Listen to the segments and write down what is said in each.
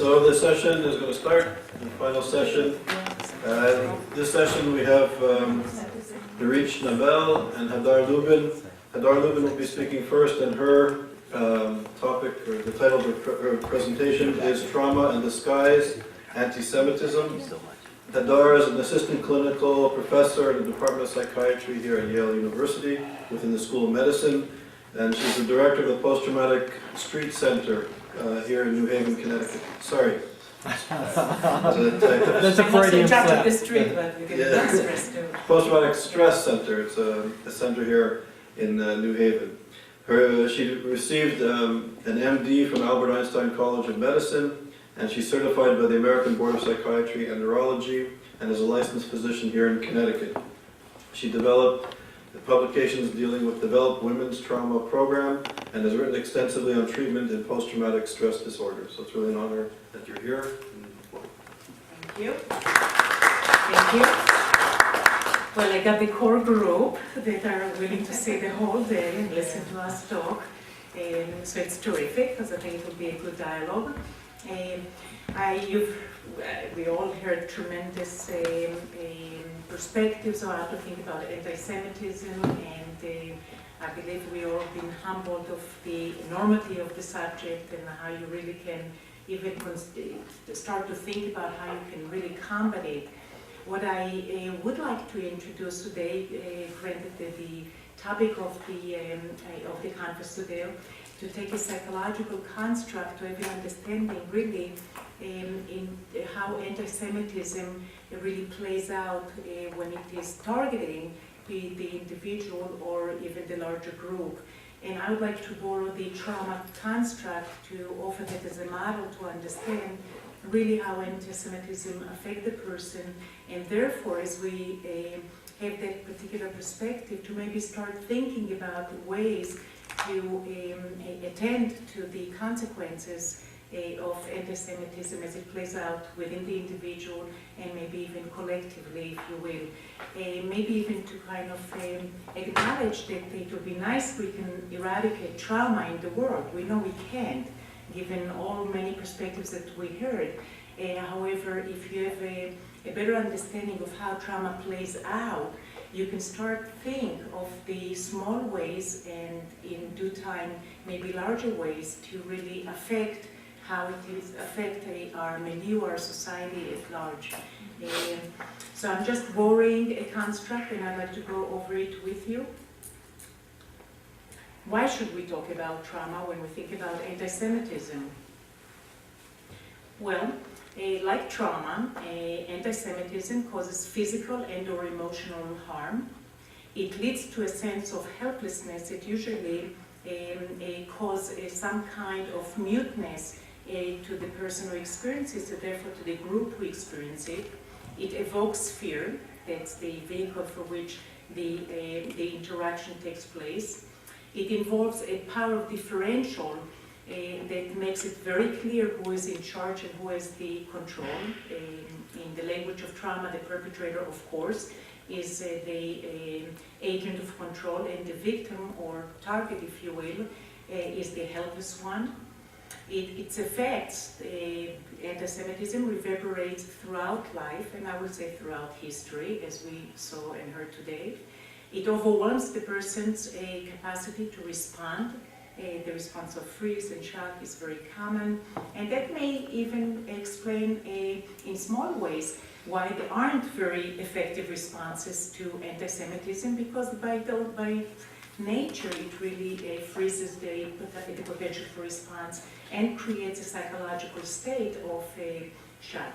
So the session is going to start, the final session. This session we have Nurit, Shnabel, and Hadar Lubin. Hadar Lubin will be speaking first, and her topic, or the title of her presentation is Trauma in Disguise, Antisemitism. Hadar is an assistant clinical professor in the Department of Psychiatry here at Yale University within the School of Medicine, and she's the director of the Post-Traumatic Street Center here in New Haven, Connecticut. Sorry. That's a Freudian slip. The street, but we get stress too. Post-Traumatic Stress Center. It's a center here in New Haven. She received an MD from Albert Einstein College of Medicine, and she's certified by the American Board of Psychiatry and Neurology, and is a licensed physician here in Connecticut. She developed publications dealing with developed women's trauma program, and has written extensively on treatment in post-traumatic stress disorder. So it's really an honor that you're here. Thank you. Thank you. Well, I got the core group that are willing to stay the whole day and listen to us talk. So it's terrific, because I think it will be a good dialogue. We all heard tremendous perspectives on how to think about anti-Semitism, and I believe we all been humbled of the enormity of the subject and how you really can even start to think about how you can really combat it. What I would like to introduce today, granted the topic of the conference today, to take a psychological construct to have an understanding really in how anti-Semitism really plays out when it is targeting the individual or even the larger group. And I would like to borrow the trauma construct to offer that as a model to understand really how anti-Semitism affects the person, and therefore as we have that particular perspective to maybe start thinking about ways to attend to the consequences of anti-Semitism as it plays out within the individual and maybe even collectively, if you will. Maybe even to kind of acknowledge that it would be nice if we can eradicate trauma in the world. We know we can't, given all many perspectives that we heard. However, if you have a better understanding of how trauma plays out, you can start think of the small ways and in due time, maybe larger ways to really affect how it is affect our milieu, our society at large. So I'm just borrowing a construct and I'd like to go over it with you. Why should we talk about trauma when we think about anti-Semitism? Well, like trauma, anti-Semitism causes physical and or emotional harm. It leads to a sense of helplessness. It usually causes some kind of muteness to the person who experiences it, therefore to the group who experience it. It evokes fear. That's the vehicle for which the interaction takes place. It involves a power of differential that makes it very clear who is in charge and who has the control. In the language of trauma, the perpetrator, of course, is the agent of control, and the victim, or target, if you will, is the helpless one. Its effects, anti-Semitism, reverberates throughout life, and I would say throughout history, as we saw and heard today. It overwhelms the person's capacity to respond. The response of freeze and shock is very common, and that may even explain in small ways why there aren't very effective responses to anti-Semitism, because by nature it really freezes the potential for response and creates a psychological state of shock.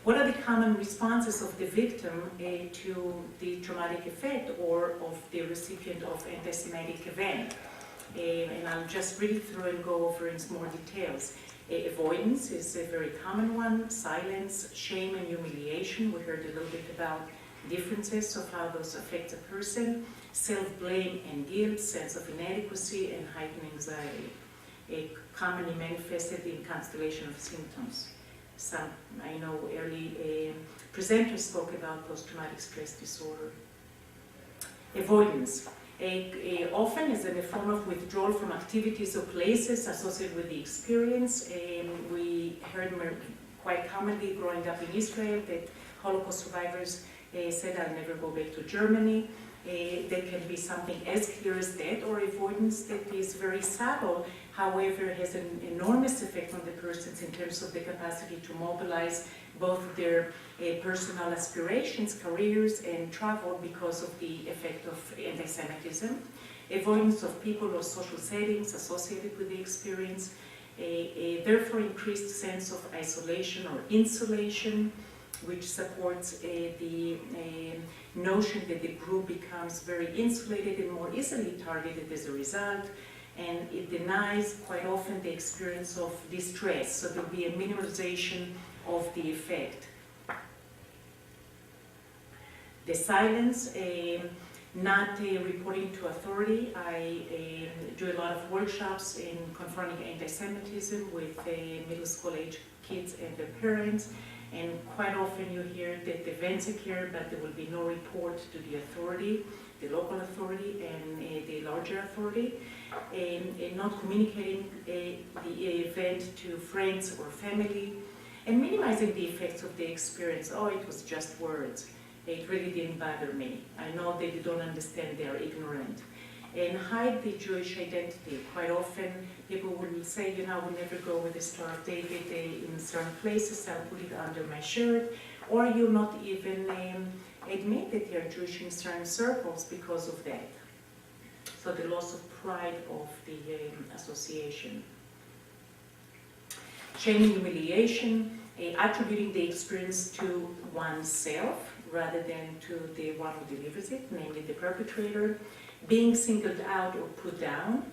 What are the common responses of the victim to the traumatic effect or of the recipient of anti-Semitic event? And I'll just read it through and go over in more details. Avoidance is a very common one. Silence, shame, and humiliation. We heard a little bit about differences of how those affect a person. Self-blame and guilt, sense of inadequacy, and heightened anxiety. Commonly manifested in constellation of symptoms. Some, I know, early presenters spoke about post-traumatic stress disorder. Avoidance. Often as in a form of withdrawal from activities or places associated with the experience. We heard quite commonly growing up in Israel that Holocaust survivors said, I'll never go back to Germany. There can be something as clear as that, or avoidance that is very subtle, however has an enormous effect on the persons in terms of the capacity to mobilize both their personal aspirations, careers, and travel because of the effect of anti-Semitism. Avoidance of people or social settings associated with the experience. A therefore increased sense of isolation or insulation, which supports the notion that the group becomes very insulated and more easily targeted as a result, and it denies quite often the experience of distress, so there will be a minimalization of the effect. The silence, not reporting to authority. I do a lot of workshops in confronting anti-Semitism with middle school age kids and their parents, and quite often you hear that events occur, but there will be no report to the authority, the local authority and the larger authority, and not communicating the event to friends or family, and minimizing the effects of the experience. Oh, it was just words. It really didn't bother me. I know they don't understand, they are ignorant. And hide the Jewish identity. Quite often people will say, you know, I will never go with the Star of David in certain places, I'll put it under my shirt, or you'll not even admit that you're Jewish in certain circles because of that. So the loss of pride of the association. Shame and humiliation, attributing the experience to oneself rather than to the one who delivers it, namely the perpetrator. Being singled out or put down.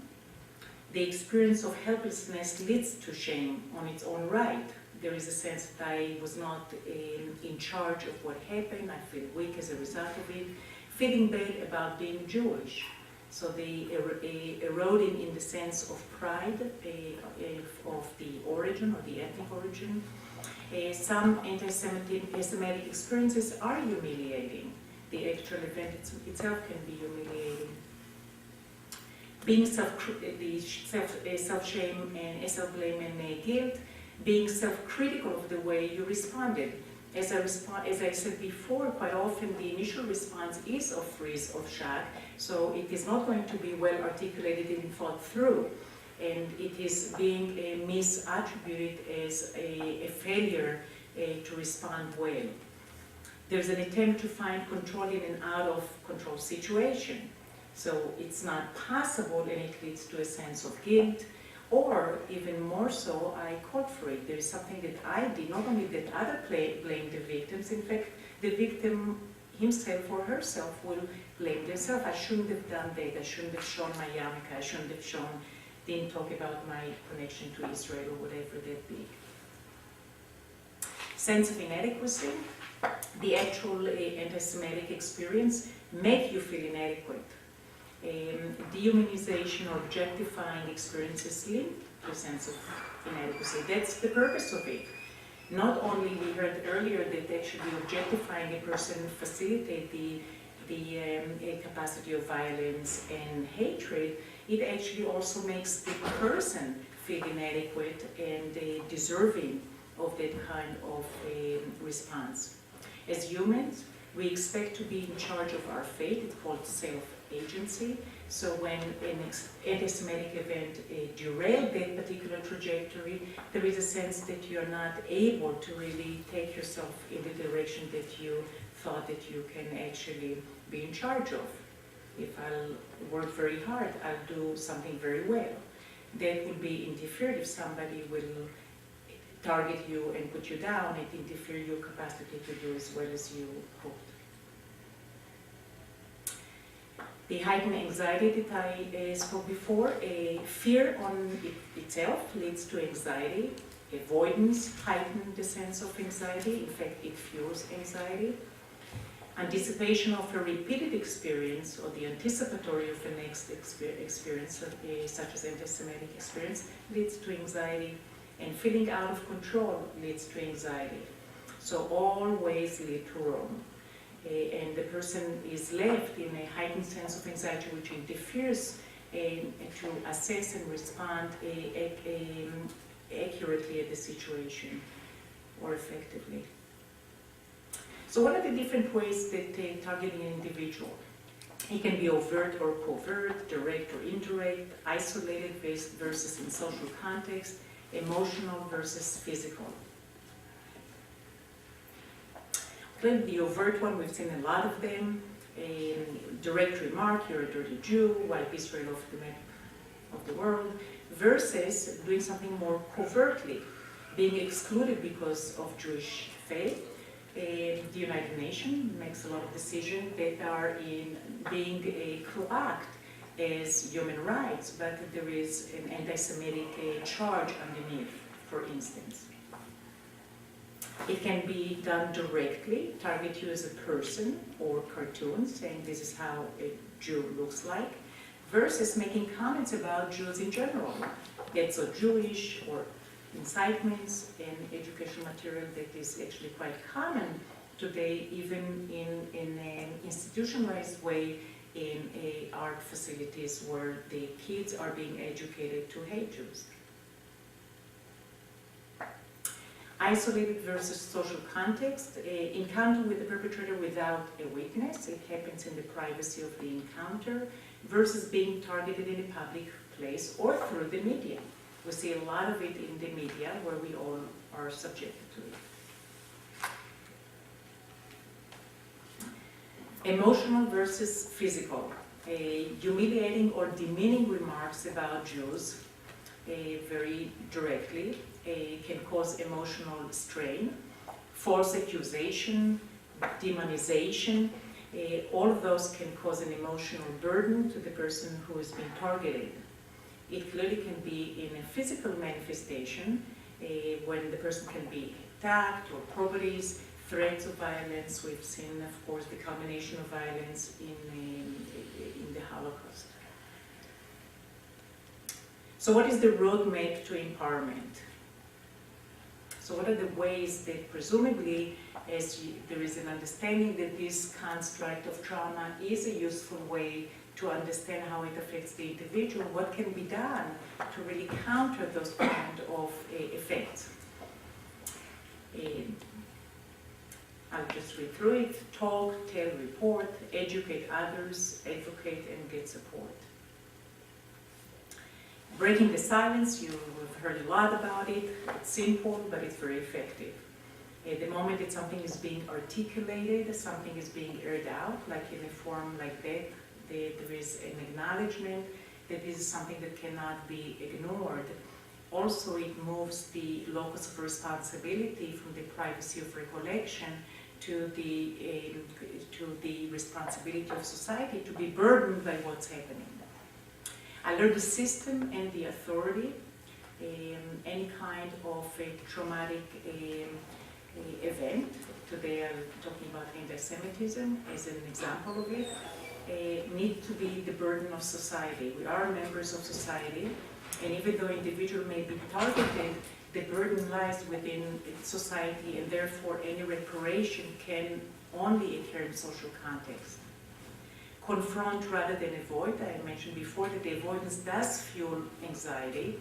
The experience of helplessness leads to shame on its own right. There is a sense that I was not in charge of what happened, I feel weak as a result of it. Feeling bad about being Jewish. So the eroding in the sense of pride of the origin or the ethnic origin. Some anti-Semitic experiences are humiliating. The actual event itself can be humiliating. Being self-shame and self-blame and guilt. Being self-critical of the way you responded. As I said before, quite often the initial response is of freeze, of shock, so it is not going to be well articulated and thought through. And it is being misattributed as a failure to respond well. There's an attempt to find control in an out-of-control situation. So it's not possible, and it leads to a sense of guilt, or even more so, I called for it. There is something that I did, not only that others blame the victims, in fact, the victim himself or herself will blame themselves. I shouldn't have done that, I shouldn't have shown my yarmulke, I shouldn't have didn't talk about my connection to Israel or whatever that be. Sense of inadequacy. The actual anti-Semitic experience make you feel inadequate. Dehumanization or objectifying experiences linked to a sense of inadequacy. That's the purpose of it. Not only, we heard earlier that actually objectifying a person facilitate the capacity of violence and hatred, it actually also makes the person feel inadequate and deserving of that kind of response. As humans, we expect to be in charge of our fate. It's called self-agency. So when an anti-Semitic event derailed that particular trajectory, there is a sense that you're not able to really take yourself in the direction that you thought that you can actually be in charge of. If I'll work very hard, I'll do something very well. That will be interfered if somebody will target you and put you down and interfere your capacity to do as well as you hoped. The heightened anxiety that I spoke before, fear on itself leads to anxiety. Avoidance heightens the sense of anxiety. In fact, it fuels anxiety. Anticipation of a repeated experience or the anticipatory of the next experience, such as anti-Semitic experience, leads to anxiety. And feeling out of control leads to anxiety. So all ways lead to Rome. and the person is left in a heightened sense of anxiety which interferes to assess and respond accurately at the situation or effectively. So what are the different ways that target an individual? It can be overt or covert, direct or indirect, isolated versus in social context, emotional versus physical. The overt one, we've seen a lot of them. A direct remark, you're a dirty Jew, wipe Israel off the map of the world, versus doing something more covertly, being excluded because of Jewish faith. The United Nations makes a lot of decisions that are in being cloaked as human rights, but there is an anti-Semitic charge underneath, for instance. It can be done directly, target you as a person or cartoon, saying this is how a Jew looks like, versus making comments about Jews in general. Get so Jewish, or incitements and educational material that is actually quite common today, even in an institutionalized way in art facilities where the kids are being educated to hate Jews. Isolated versus social context, encounter with the perpetrator without a witness, it happens in the privacy of the encounter, versus being targeted in a public place or through the media. We see a lot of it in the media where we all are subjected to it. Emotional versus physical. Humiliating or demeaning remarks about Jews very directly can cause emotional strain, false accusation, demonization. All of those can cause an emotional burden to the person who is being targeted. It clearly can be in a physical manifestation when the person can be attacked or properties, threats of violence. We've seen, of course, the culmination of violence in the Holocaust. So what is the roadmap to empowerment? So what are the ways that presumably, as there is an understanding that this construct of trauma is a useful way to understand how it affects the individual, what can be done to really counter those kind of effects? I'll just read through it. Talk, tell, report, educate others, advocate, and get support. Breaking the silence, you've heard a lot about it. It's simple, but it's very effective. At the moment that something is being articulated, something is being aired out, like in a forum like that, there is an acknowledgement that this is something that cannot be ignored. Also, it moves the locus of responsibility from the privacy of recollection to the responsibility of society to be burdened by what's happening. Alert the system and the authority. Any kind of a traumatic event, today I'm talking about anti-Semitism as an example of it, need to be the burden of society. We are members of society, and even though individual may be targeted, the burden lies within society, and therefore any reparation can only occur in social context. Confront rather than avoid. I mentioned before that the avoidance does fuel anxiety,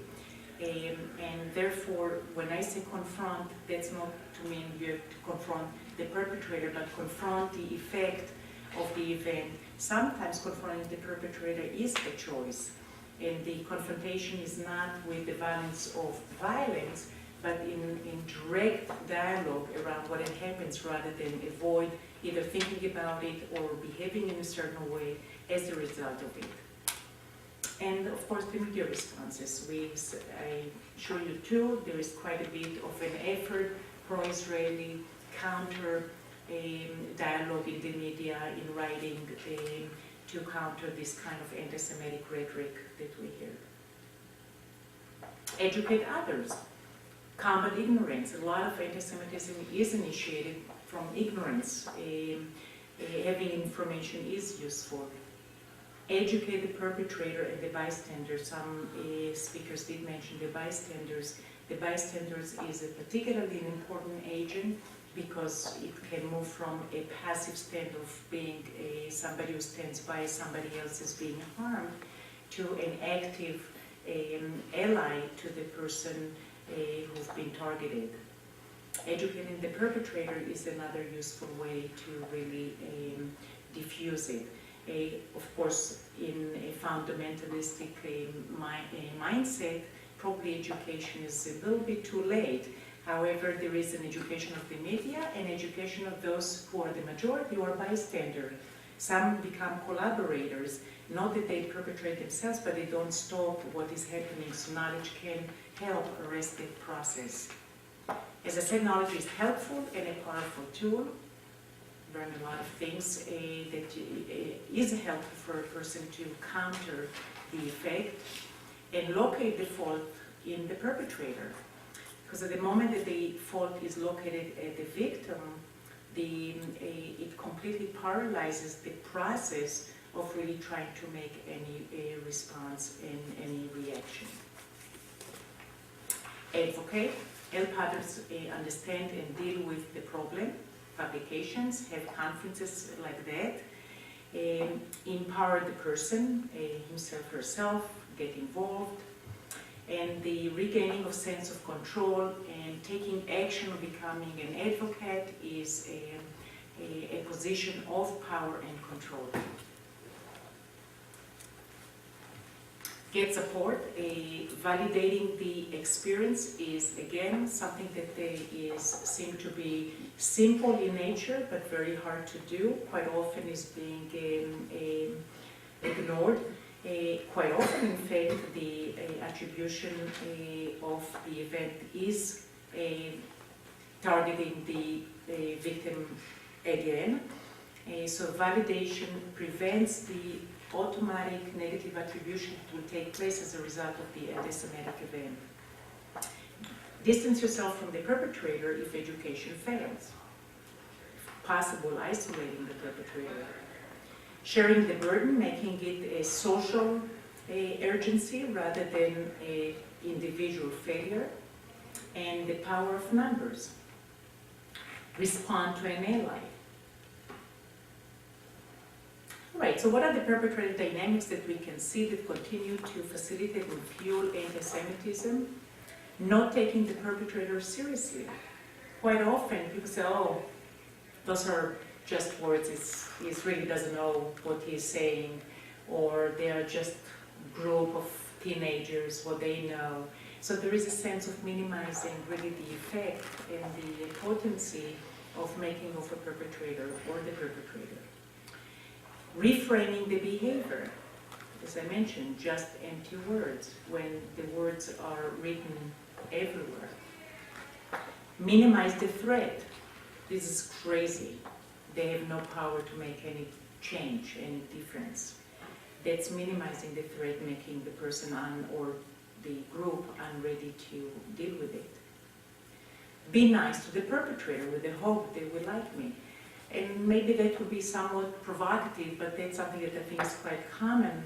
and therefore when I say confront, that's not to mean you have to confront the perpetrator, but confront the effect of the event. Sometimes confronting the perpetrator is a choice, and the confrontation is not with the violence of violence, but in direct dialogue around what happens rather than avoid either thinking about it or behaving in a certain way as a result of it. And of course the media responses. I show you too, there is quite a bit of an effort, pro-Israeli, counter dialogue in the media, in writing, to counter this kind of anti-Semitic rhetoric that we hear. Educate others. Combat ignorance. A lot of anti-Semitism is initiated from ignorance. Having information is useful. Educate the perpetrator and the bystanders. Some speakers did mention the bystanders. The bystanders is a particularly important agent because it can move from a passive stand of being somebody who stands by somebody else is being harmed to an active ally to the person who's been targeted. Educating the perpetrator is another useful way to really diffuse it. Of course, in a fundamentalistic mindset, probably education is a little bit too late. However, there is an education of the media and education of those who are the majority or bystander. Some become collaborators, not that they perpetrate themselves, but they don't stop what is happening, so knowledge can help arrest that process. As I said, knowledge is helpful and a powerful tool. Learn a lot of things that is helpful for a person to counter the effect and locate the fault in the perpetrator. Because at the moment that the fault is located at the victim, it completely paralyzes the process of really trying to make any response and any reaction. Advocate, help others understand and deal with the problem. Publications, have conferences like that. Empower the person, himself, herself, get involved. And the regaining of sense of control and taking action or becoming an advocate is a position of power and control. Get support. Validating the experience is, again, something that seem to be simple in nature, but very hard to do. Quite often is being ignored. Quite often, in fact, the attribution of the event is targeting the victim again. So validation prevents the automatic negative attribution that will take place as a result of the anti-Semitic event. Distance yourself from the perpetrator if education fails. If possible, isolating the perpetrator. Sharing the burden, making it a social urgency rather than an individual failure. And the power of numbers. Respond to an ally. Right, so what are the perpetrator dynamics that we can see that continue to facilitate and fuel anti-Semitism? Not taking the perpetrator seriously. Quite often people say, oh, those are just words, he really doesn't know what he's saying, or they are just a group of teenagers, what they know. So there is a sense of minimizing really the effect and the potency of making of a perpetrator or the perpetrator. Reframing the behavior, as I mentioned, just empty words when the words are written everywhere. Minimize the threat. This is crazy. They have no power to make any change, any difference. That's minimizing the threat, making the person or the group unready to deal with it. Be nice to the perpetrator with the hope they will like me. And maybe that would be somewhat provocative, but that's something that I think is quite common,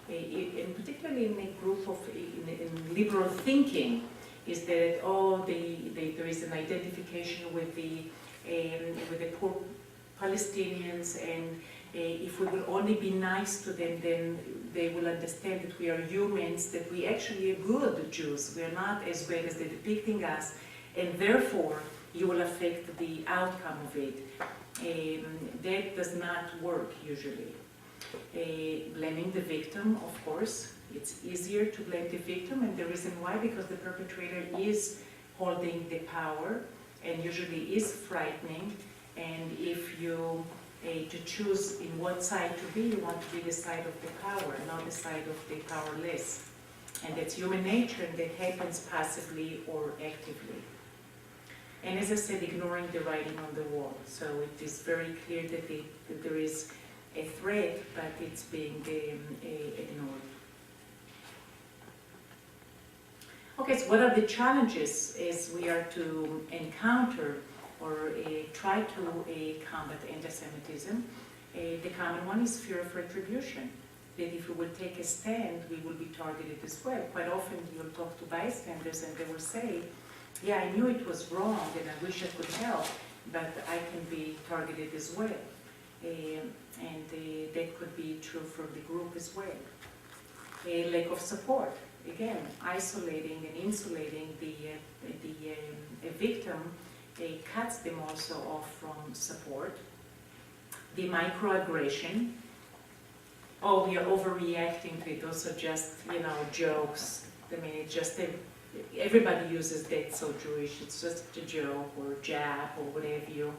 and particularly in a group of in liberal thinking, is that there is an identification with the poor Palestinians, and if we will only be nice to them, then they will understand that we are humans, that we actually are good Jews. We are not as bad as they're depicting us, and therefore you will affect the outcome of it. That does not work usually. Blaming the victim, of course, it's easier to blame the victim, and the reason why, because the perpetrator is holding the power and usually is frightening, and if you to choose in what side to be, you want to be the side of the power, not the side of the powerless. And that's human nature, and that happens passively or actively. And as I said, ignoring the writing on the wall. So it is very clear that there is a threat, but it's being ignored. Okay, so what are the challenges as we are to encounter or try to combat anti-Semitism? The common one is fear of retribution. That if we will take a stand, we will be targeted as well. Quite often you'll talk to bystanders and they will say, yeah, I knew it was wrong and I wish I could help, but I can be targeted as well. And that could be true for the group as well. A lack of support, again, isolating and insulating the victim cuts them also off from support. The microaggression, oh, we are overreacting to it, also just, jokes. I mean, it's just, everybody uses that, so Jewish, it's just a joke or jab or whatever you.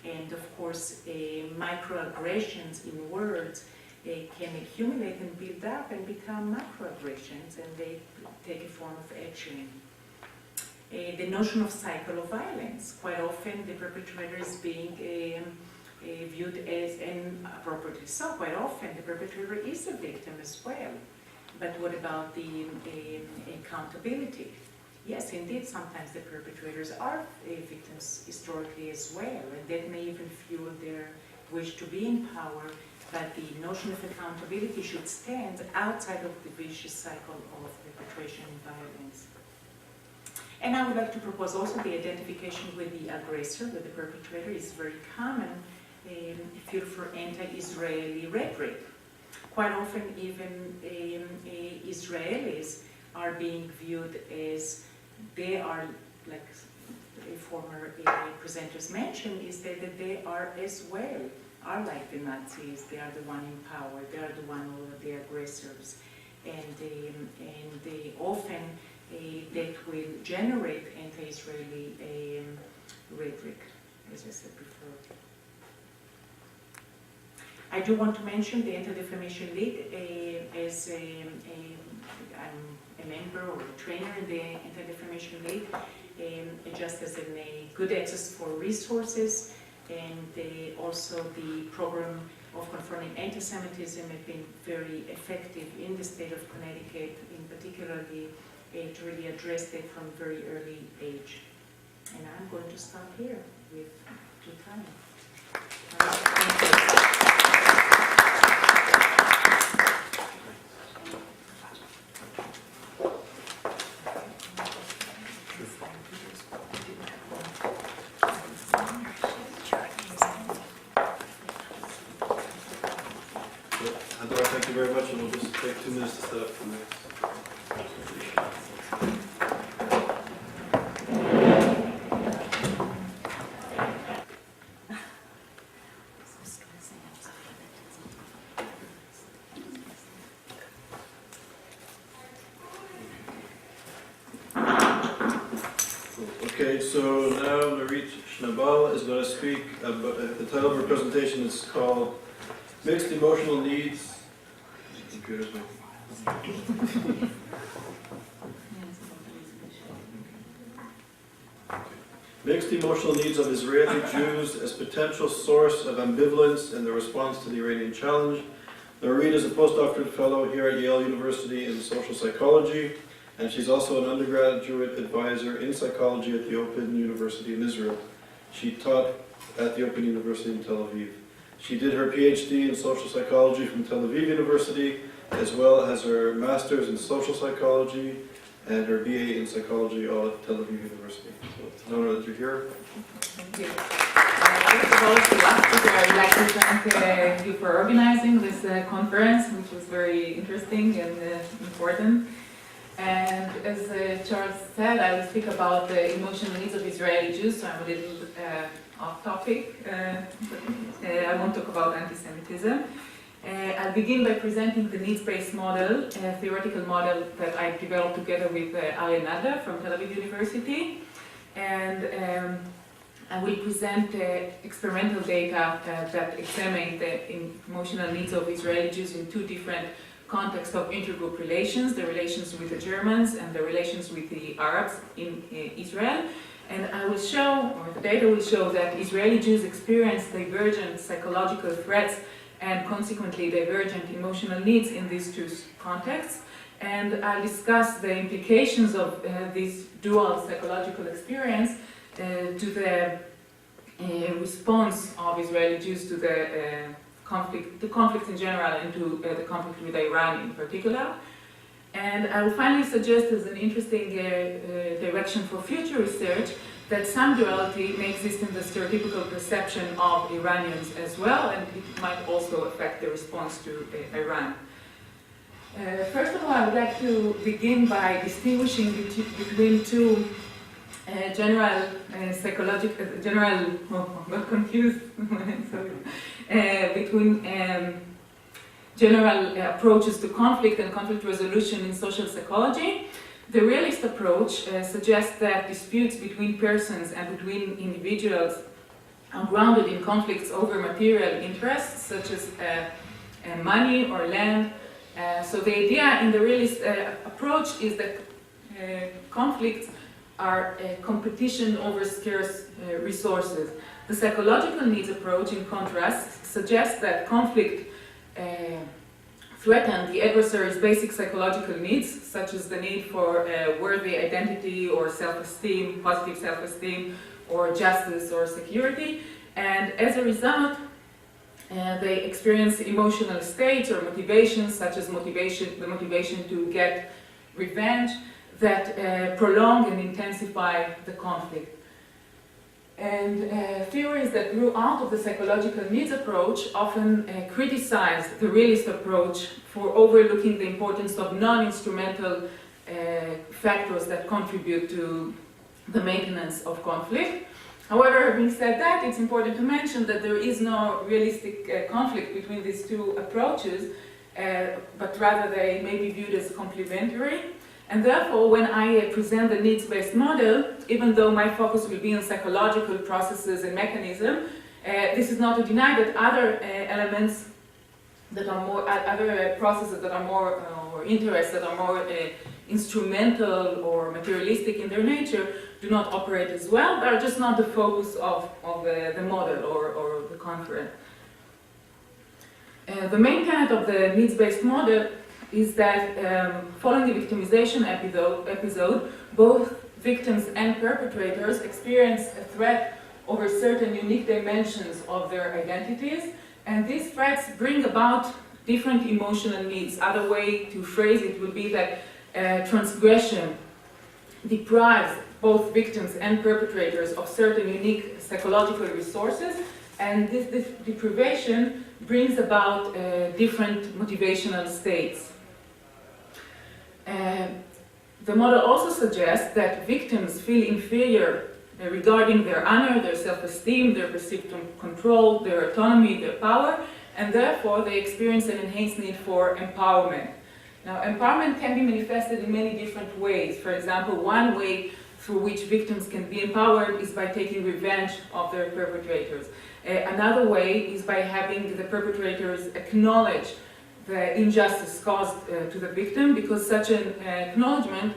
And of course, microaggressions in words can accumulate and build up and become macroaggressions, and they take a form of action. The notion of cycle of violence. Quite often the perpetrator is being viewed as, and appropriately so, quite often the perpetrator is a victim as well. But what about the accountability? Yes, indeed, sometimes the perpetrators are victims historically as well, and that may even fuel their wish to be in power, but the notion of accountability should stand outside of the vicious cycle of perpetration and violence. And I would like to propose also the identification with the aggressor, with the perpetrator, is very common field for anti-Israeli rhetoric. Quite often even Israelis are being viewed as, they are, like former presenters mentioned, is that they are as well, are like the Nazis, they are the one in power, they are the one who are the aggressors. And they often that will generate anti-Israeli rhetoric, as I said before. I do want to mention the Anti-Defamation League as I'm a member or a trainer in the Anti-Defamation League, just as a good access for resources, and also the program of confronting anti-Semitism has been very effective in the state of Connecticut, in particularly to really address that from a very early age. And I'm going to stop here with your time. Hadar, thank you very much, and we'll just take 2 minutes to set up the next. Okay, so now Nurit Shnabel is going to speak about, the title of her presentation is called Mixed Emotional Needs. Computer's Mixed Emotional Needs of Israeli Jews as Potential Source of Ambivalence in the Response to the Iranian Challenge. Nurit is a postdoctoral fellow here at Yale University in social psychology, and she's also an undergraduate advisor in psychology at the Open University in Israel. She taught at the Open University in Tel Aviv. She did her PhD in social psychology from Tel Aviv University, as well as her master's in social psychology and her BA in psychology, all at Tel Aviv University. So it's an honor that you're here. Thank you. First of all, I would like to thank you for organizing this conference, which was very interesting and important. And as Charles said, I will speak about the emotional needs of Israeli Jews, so I'm a little off topic. I won't talk about anti-Semitism. I'll begin by presenting the needs-based model, a theoretical model that I developed together with Hadar from Tel Aviv University. And I will present experimental data that examine the emotional needs of Israeli Jews in 2 different contexts of intergroup relations, the relations with the Germans and the relations with the Arabs in Israel. And I will show, or the data will show, that Israeli Jews experience divergent psychological threats and consequently divergent emotional needs in these 2 contexts. And I'll discuss the implications of this dual psychological experience to the response of Israeli Jews to the conflict in general and to the conflict with Iran in particular. And I will finally suggest as an interesting direction for future research that some duality may exist in the stereotypical perception of Iranians as well, and it might also affect the response to Iran. First of all, I would like to begin by distinguishing between two general psychological, I'm confused, sorry, between general approaches to conflict and conflict resolution in social psychology. The realist approach suggests that disputes between persons and between individuals are grounded in conflicts over material interests, such as money or land. So the idea in the realist approach is that conflicts are a competition over scarce resources. The psychological needs approach, in contrast, suggests that conflict threaten the adversary's basic psychological needs, such as the need for worthy identity or self-esteem, positive self-esteem, or justice or security. And as a result, they experience emotional states or motivations, such as the motivation to get revenge, that prolong and intensify the conflict. And theories that grew out of the psychological needs approach often criticize the realist approach for overlooking the importance of non-instrumental factors that contribute to the maintenance of conflict. However, having said that, it's important to mention that there is no realistic conflict between these two approaches, but rather they may be viewed as complementary. And therefore, when I present the needs-based model, even though my focus will be on psychological processes and mechanism, this is not to deny that other elements that are more, other processes that are more, or interests that are more instrumental or materialistic in their nature do not operate as well. They're just not the focus of the model or the conference. The main tenet of the needs-based model is that following the victimization episode, both victims and perpetrators experience a threat over certain unique dimensions of their identities, and these threats bring about different emotional needs. Other way to phrase it would be that transgression deprives both victims and perpetrators of certain unique psychological resources, and this deprivation brings about different motivational states. The model also suggests that victims feel inferior regarding their honor, their self-esteem, their perceived control, their autonomy, their power, and therefore they experience an enhanced need for empowerment. Now, empowerment can be manifested in many different ways. For example, one way through which victims can be empowered is by taking revenge of their perpetrators. Another way is by having the perpetrators acknowledge the injustice caused to the victim, because such an acknowledgement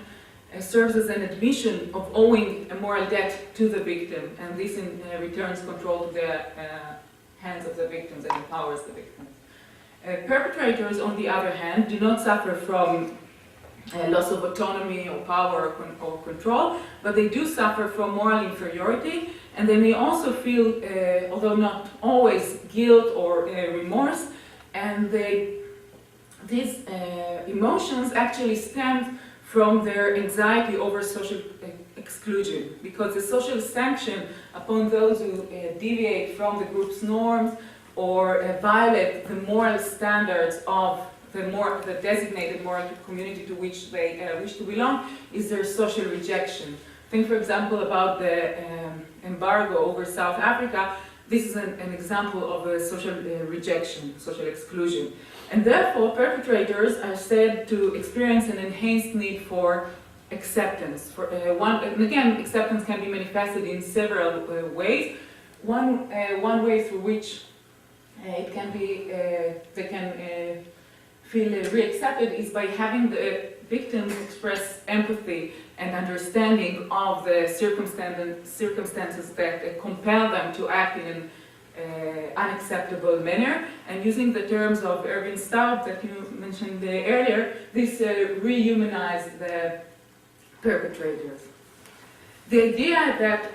serves as an admission of owing a moral debt to the victim, and this in returns control to the hands of the victims and empowers the victims. Perpetrators, on the other hand, do not suffer from loss of autonomy or power or control, but they do suffer from moral inferiority, and they may also feel, although not always, guilt or remorse, and these emotions actually stem from their anxiety over social exclusion, because the social sanction upon those who deviate from the group's norms or violate the moral standards of the designated moral community to which they wish to belong is their social rejection. Think, for example, about the embargo over South Africa. This is an example of a social rejection, social exclusion. And therefore, perpetrators are said to experience an enhanced need for acceptance. And again, acceptance can be manifested in several ways. One way through which it can be, they can feel reaccepted is by having the victims express empathy and understanding of the circumstances that compel them to act in an unacceptable manner. And using the terms of Erwin Staub that you mentioned earlier, this rehumanized the perpetrators. The idea that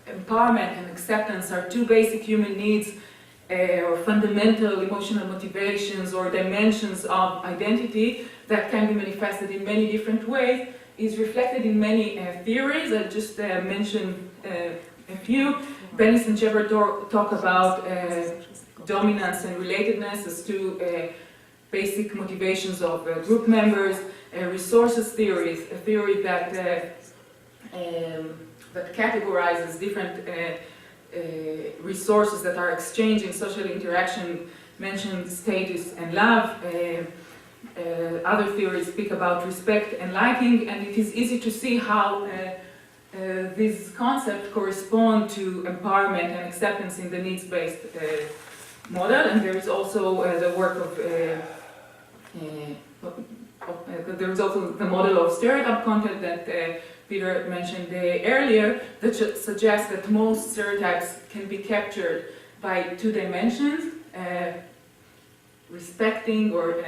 empowerment and acceptance are two basic human needs or fundamental emotional motivations or dimensions of identity that can be manifested in many different ways is reflected in many theories. I'll just mention a few. Bennis and Shepard talk about dominance and relatedness as two basic motivations of group members. Resources theory, a theory that that categorizes different resources that are exchanged in social interaction, mentioned status and love. Other theories speak about respect and liking, and it is easy to see how these concepts correspond to empowerment and acceptance in the needs-based model. And there is also the work of there is also the model of stereotype content that Peter mentioned earlier, that suggests that most stereotypes can be captured by two dimensions, respecting or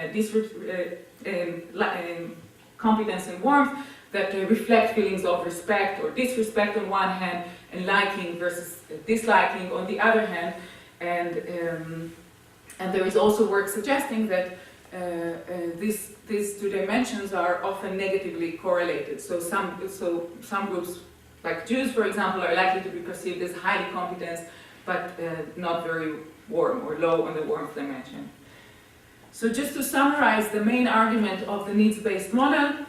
competence and warmth, that reflect feelings of respect or disrespect on one hand, and liking versus disliking on the other hand. And there is also work suggesting that these two dimensions are often negatively correlated. So some groups, like Jews, for example, are likely to be perceived as highly competent, but not very warm or low on the warmth dimension. So just to summarize the main argument of the needs-based model,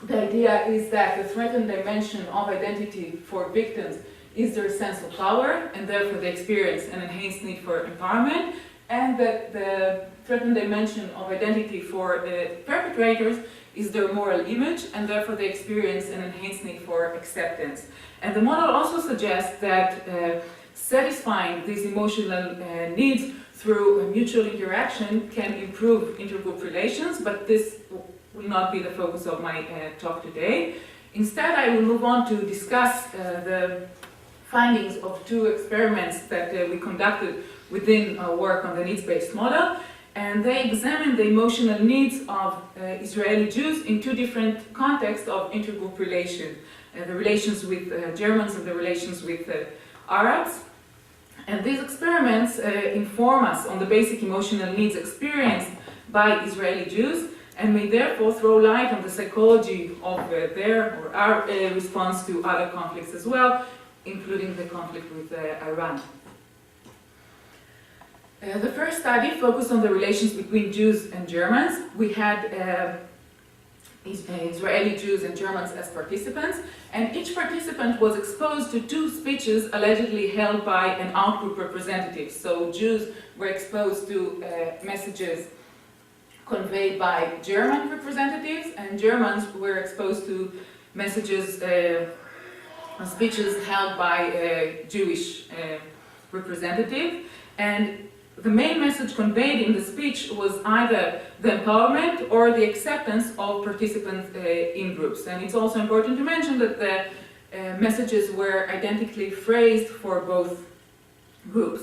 the idea is that the threatened dimension of identity for victims is their sense of power, and therefore they experience an enhanced need for empowerment, and that the threatened dimension of identity for perpetrators is their moral image, and therefore they experience an enhanced need for acceptance. And the model also suggests that satisfying these emotional needs through mutual interaction can improve intergroup relations, but this will not be the focus of my talk today. Instead, I will move on to discuss the findings of two experiments that we conducted within our work on the needs-based model, and they examined the emotional needs of Israeli Jews in two different contexts of intergroup relation, the relations with Germans and the relations with Arabs. And these experiments inform us on the basic emotional needs experienced by Israeli Jews, and may therefore throw light on the psychology of their or our response to other conflicts as well, including the conflict with Iran. The first study focused on the relations between Jews and Germans. We had Israeli Jews and Germans as participants, and each participant was exposed to two speeches allegedly held by an outgroup representative. So Jews were exposed to messages conveyed by German representatives, and Germans were exposed to messages, speeches held by a Jewish representative. And the main message conveyed in the speech was either the empowerment or the acceptance of participants in groups. And it's also important to mention that the messages were identically phrased for both groups.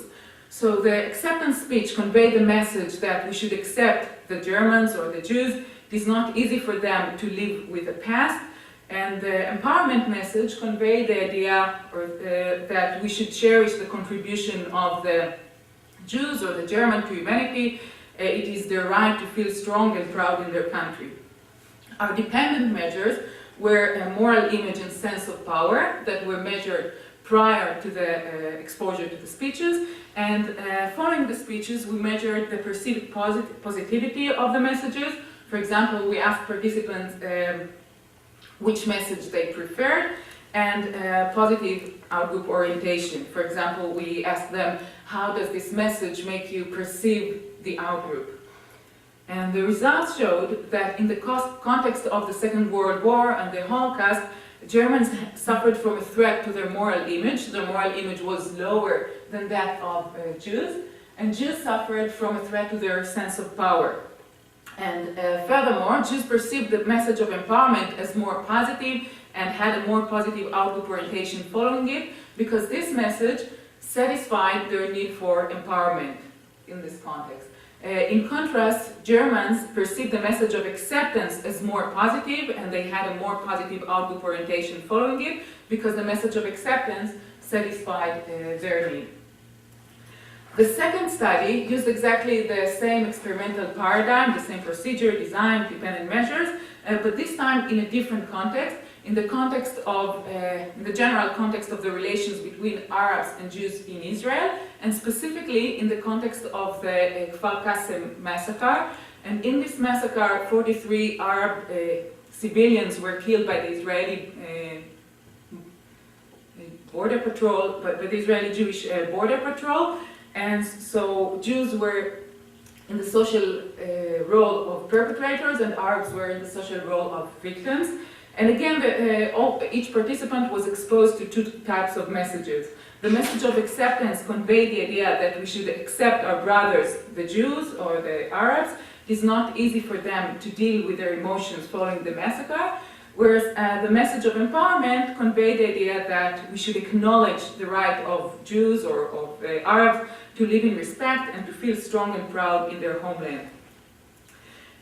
So the acceptance speech conveyed the message that we should accept the Germans or the Jews. It is not easy for them to live with the past. And the empowerment message conveyed the idea that we should cherish the contribution of the Jews or the German to humanity. It is their right to feel strong and proud in their country. Our dependent measures were a moral image and sense of power that were measured prior to the exposure to the speeches, and following the speeches we measured the perceived positivity of the messages. For example, we asked participants which message they preferred, and positive outgroup orientation. For example, we asked them, how does this message make you perceive the outgroup? And the results showed that in the context of the Second World War and the Holocaust, Germans suffered from a threat to their moral image. Their moral image was lower than that of Jews, and Jews suffered from a threat to their sense of power. And furthermore, Jews perceived the message of empowerment as more positive and had a more positive outgroup orientation following it, because this message satisfied their need for empowerment in this context. In contrast, Germans perceived the message of acceptance as more positive, and they had a more positive outgroup orientation following it, because the message of acceptance satisfied their need. The second study used exactly the same experimental paradigm, the same procedure, design, dependent measures, but this time in a different context, in the context of, in the general context of the relations between Arabs and Jews in Israel, and specifically in the context of the Kfar Qasim massacre. And in this massacre, 43 Arab civilians were killed by the Israeli border patrol, by the Israeli Jewish border patrol. And so Jews were in the social role of perpetrators and Arabs were in the social role of victims. And again, each participant was exposed to two types of messages. The message of acceptance conveyed the idea that we should accept our brothers, the Jews or the Arabs. It is not easy for them to deal with their emotions following the massacre. Whereas the message of empowerment conveyed the idea that we should acknowledge the right of Jews or of Arabs to live in respect and to feel strong and proud in their homeland.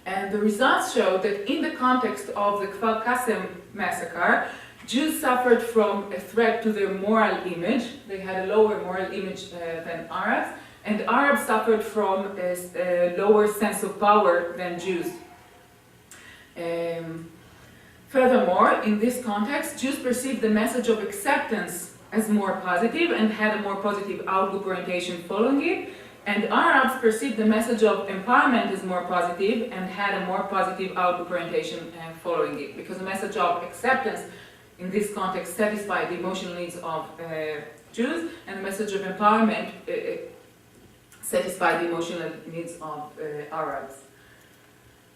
And the results show that in the context of the Kfar Qasim massacre, Jews suffered from a threat to their moral image. They had a lower moral image than Arabs, and Arabs suffered from a lower sense of power than Jews. Furthermore, in this context, Jews perceived the message of acceptance as more positive and had a more positive outlook orientation following it, and Arabs perceived the message of empowerment as more positive and had a more positive outlook orientation following it, because the message of acceptance in this context satisfied the emotional needs of Jews, and the message of empowerment satisfied the emotional needs of Arabs.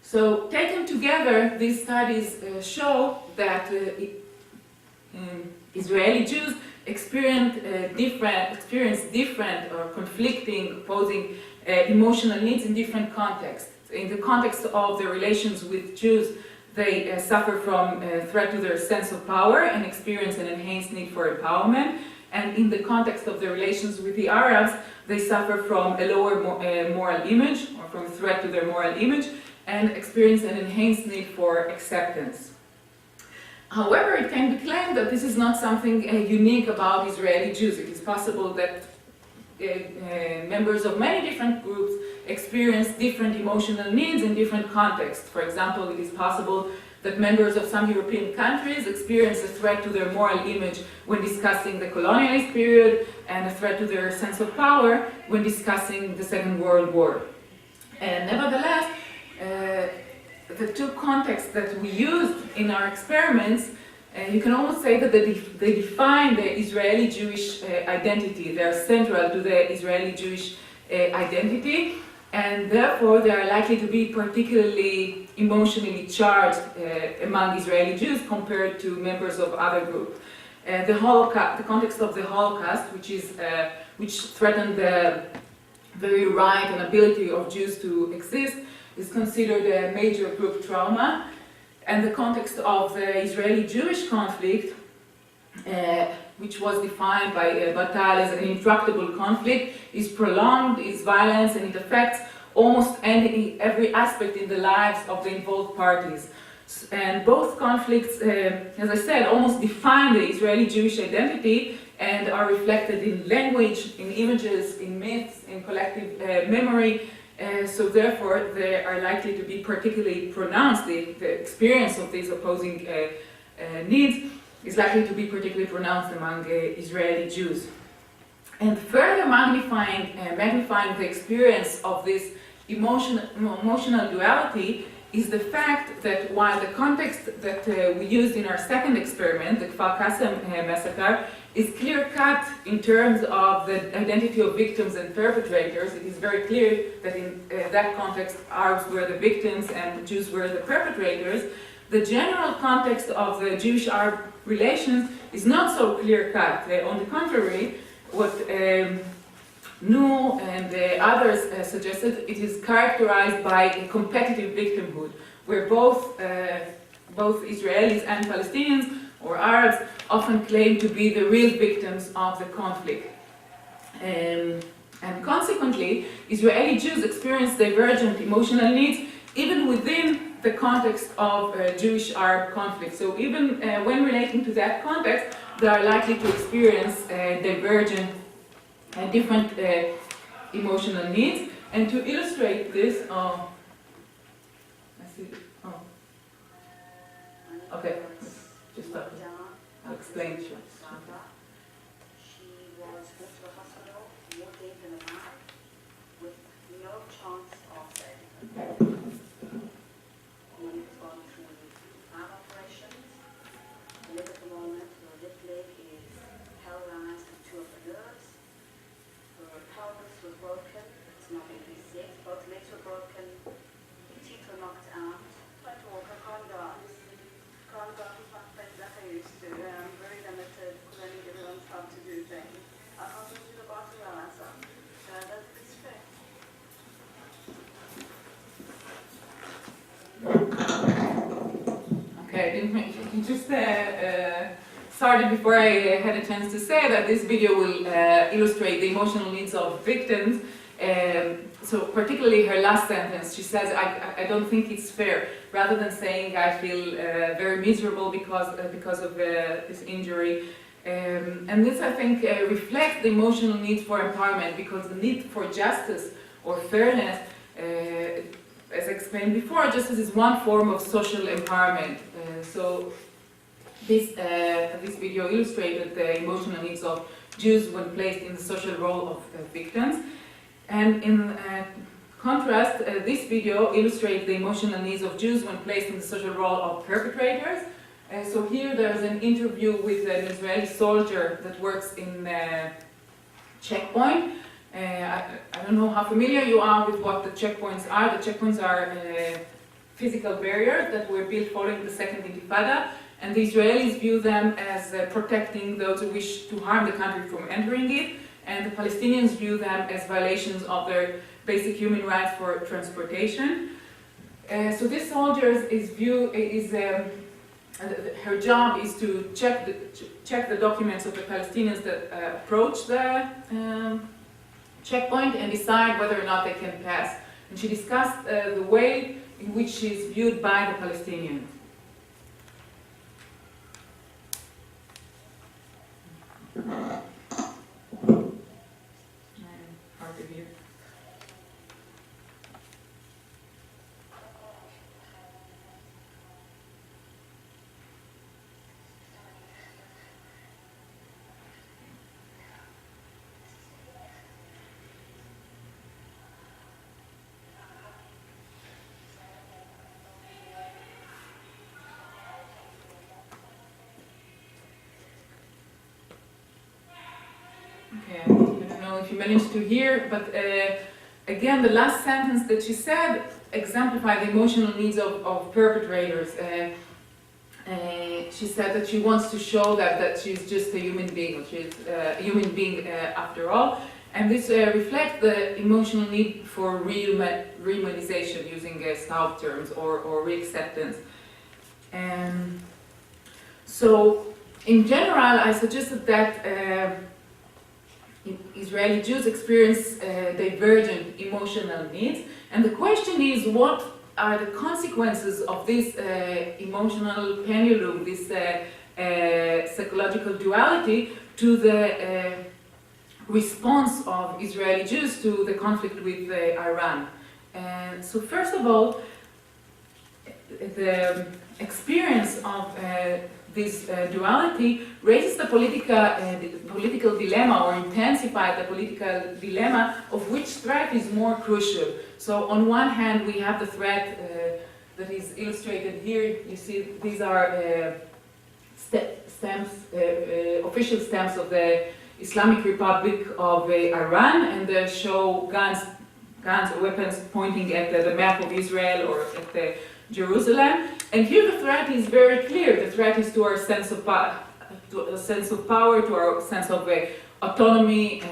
So, taken together, these studies show that Israeli Jews experience different or conflicting, opposing emotional needs in different contexts. In the context of their relations with Jews, they suffer from a threat to their sense of power and experience an enhanced need for empowerment. And in the context of their relations with the Arabs, they suffer from a lower moral image, or from a threat to their moral image, and experience an enhanced need for acceptance. However, it can be claimed that this is not something unique about Israeli Jews. It is possible that members of many different groups experience different emotional needs in different contexts. For example, it is possible that members of some European countries experience a threat to their moral image when discussing the colonialist period and a threat to their sense of power when discussing the Second World War. And nevertheless, the two contexts that we used in our experiments, you can almost say that they define the Israeli Jewish identity. They are central to the Israeli Jewish identity, and therefore they are likely to be particularly emotionally charged among Israeli Jews compared to members of other groups. The context of the Holocaust, which threatened the very right and ability of Jews to exist, is considered a major group trauma, and the context of the Israeli-Jewish conflict, which was defined by Batal as an intractable conflict, is prolonged, is violent, and it affects almost every aspect in the lives of the involved parties. And both conflicts, as I said, almost define the Israeli-Jewish identity and are reflected in language, in images, in myths, in collective memory. So therefore, they are likely to be particularly pronounced. The experience of these opposing needs is likely to be particularly pronounced among Israeli Jews. And further magnifying the experience of this emotional duality is the fact that while the context that we used in our second experiment, the Kfar Qasim massacre, is clear-cut in terms of the identity of victims and perpetrators, it is very clear that in that context, Arabs were the victims and Jews were the perpetrators. The general context of the Jewish-Arab relations is not so clear-cut. On the contrary, what Nu and others suggested, it is characterized by a competitive victimhood, where both Israelis and Palestinians or Arabs often claim to be the real victims of the conflict. And consequently, Israeli Jews experience divergent emotional needs even within the context of Jewish-Arab conflict. So even when relating to that context, they are likely to experience divergent and different emotional needs. And to illustrate this, I see. Oh, okay. Just stop. I'll explain. Sure. She was moved to the hospital, moved in the back, with no chance of saving her. She was going through heart operations. She lives at the moment. Her left leg is paralyzed in 2 of the nerves. Her pelvis was broken. It's not in piece yet. Both legs were broken. Her teeth were knocked out. Tried to walk. I can't dance. Can't dance my friends like I used to. I'm very limited because I need everyone's help to do things. I can't go to the bathroom by myself. That's respect. Okay, I didn't just started before I had a chance to say that this video will illustrate the emotional needs of victims. So particularly her last sentence, she says, I don't think it's fair. Rather than saying I feel very miserable because of this injury. And this, I think, reflects the emotional need for empowerment, because the need for justice or fairness, as I explained before, justice is one form of social empowerment. So this video illustrated the emotional needs of Jews when placed in the social role of victims. And in contrast, this video illustrates the emotional needs of Jews when placed in the social role of perpetrators. So here there's an interview with an Israeli soldier that works in a checkpoint. I don't know how familiar you are with what the checkpoints are. The checkpoints are physical barriers that were built following the Second Intifada, and the Israelis view them as protecting those who wish to harm the country from entering it, and the Palestinians view them as violations of their basic human rights for transportation. So this soldier her job is to check the documents of the Palestinians that approach the checkpoint and decide whether or not they can pass. And she discussed the way in which she is viewed by the Palestinians. Hard to hear. Okay, I don't know if you managed to hear, but again, the last sentence that she said exemplified the emotional needs of perpetrators. She said that she wants to show that she's just a human being, she's a human being after all, and this reflects the emotional need for rehumanization, using Staub terms, or re-acceptance. So, in general, I suggested that Israeli Jews experience divergent emotional needs, and the question is, what are the consequences of this emotional pendulum, this psychological duality, to the response of Israeli Jews to the conflict with Iran? And so first of all, the experience of this duality raises the political dilemma, or intensifies the political dilemma of which threat is more crucial. So on one hand, we have the threat that is illustrated here. You see, these are stamps, official stamps of the Islamic Republic of Iran, and they show guns or weapons pointing at the map of Israel or at Jerusalem. And here the threat is very clear. The threat is to our sense of power, to our sense of autonomy,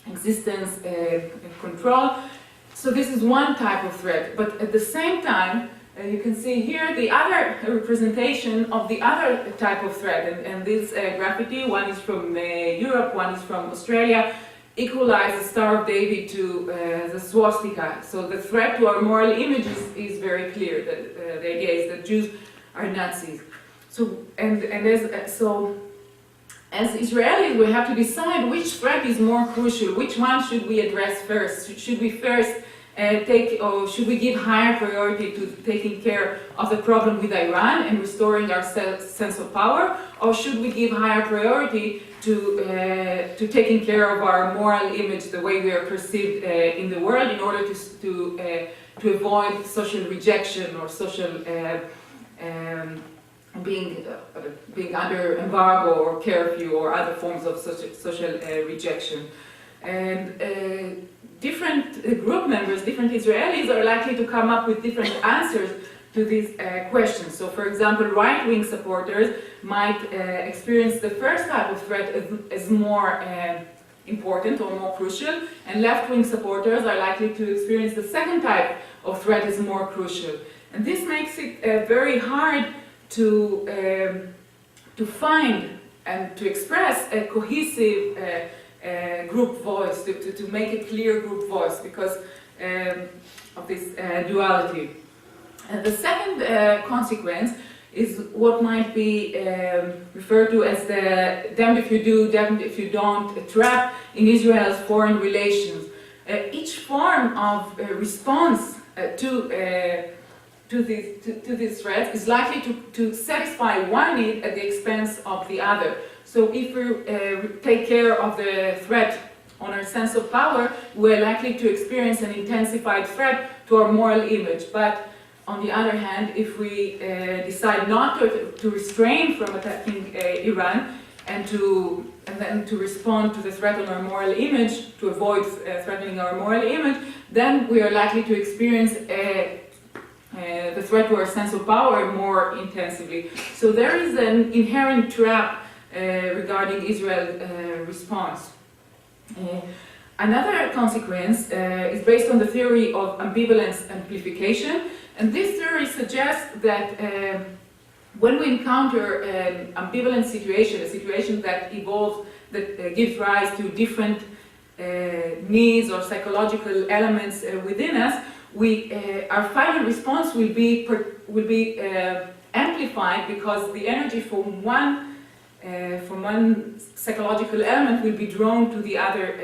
existence, and control. So this is one type of threat. But at the same time, you can see here the other representation of the other type of threat. And this graffiti, one is from Europe, one is from Australia, equalize the Star of David to the swastika. So the threat to our moral images is very clear. The idea is that Jews are Nazis. So as Israelis, we have to decide which threat is more crucial, which one should we address first. Should we first should we give higher priority to taking care of the problem with Iran and restoring our sense of power, or should we give higher priority to taking care of our moral image, the way we are perceived in the world, in order to avoid social rejection or social being under embargo or curfew or other forms of social rejection. And different group members, different Israelis are likely to come up with different answers to these questions. So for example, right-wing supporters might experience the first type of threat as more important or more crucial, and left-wing supporters are likely to experience the second type of threat as more crucial. And this makes it very hard to find and to express a cohesive group voice, to make a clear group voice because of this duality. And the second consequence is what might be referred to as the damned if you do, damned if you don't trap in Israel's foreign relations. Each form of response to these threats is likely to satisfy one need at the expense of the other. So if we take care of the threat on our sense of power, we're likely to experience an intensified threat to our moral image. But on the other hand, if we decide not to restrain from attacking Iran and then to respond to the threat on our moral image, to avoid threatening our moral image, then we are likely to experience the threat to our sense of power more intensively. So there is an inherent trap regarding Israel's response. Another consequence is based on the theory of ambivalence amplification, and this theory suggests that when we encounter an ambivalent situation, a situation that gives rise to different needs or psychological elements within us, our final response will be amplified because the energy from one psychological element will be drawn to the other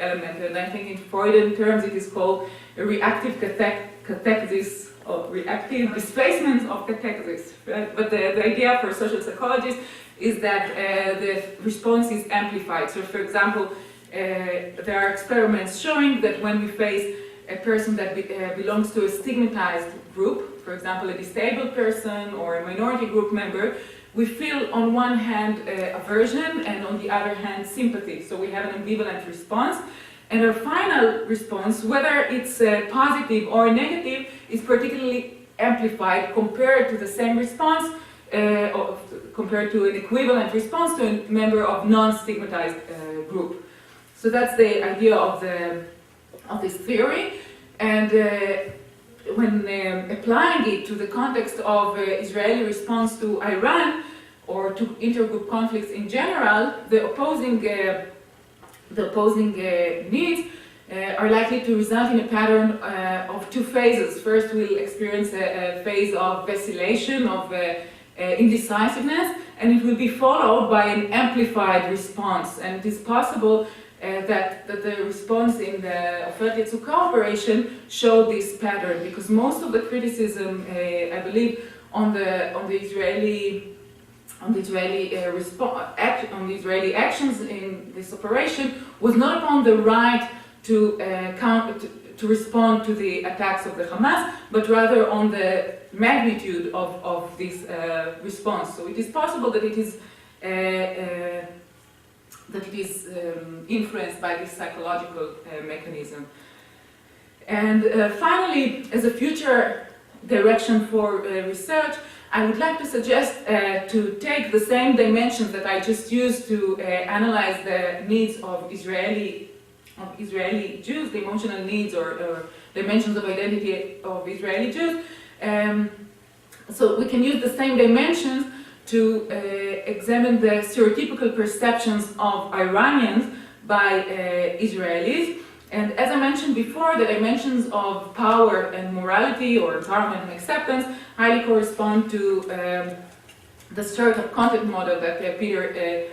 element, and I think in Freudian terms it is called a reactive cathexis or reactive displacement of cathexis. Right? But the idea for social psychologists is that the response is amplified. So, for example, there are experiments showing that when we face a person that belongs to a stigmatized group, for example, a disabled person or a minority group member, we feel on one hand aversion and on the other hand sympathy. So we have an ambivalent response. And our final response, whether it's positive or negative, is particularly amplified compared to the same response, compared to an equivalent response to a member of non-stigmatized group. So that's the idea of this theory, and when applying it to the context of Israeli response to Iran or to intergroup conflicts in general, the opposing needs are likely to result in a pattern of two phases. First, we'll experience a phase of vacillation, of indecisiveness, and it will be followed by an amplified response. And it is possible that the response in the Oferet Yitzukah operation showed this pattern, because most of the criticism, I believe, on the Israeli actions in this operation was not upon the right to respond to the attacks of the Hamas, but rather on the magnitude of this response. So it is possible that it is influenced by this psychological mechanism. And finally, as a future direction for research, I would like to suggest to take the same dimensions that I just used to analyze the needs of Israeli Jews, the emotional needs or dimensions of identity of Israeli Jews. So we can use the same dimensions to examine the stereotypical perceptions of Iranians by Israelis. And as I mentioned before, the dimensions of power and morality, or empowerment and acceptance, highly correspond to the sort of content model that Peter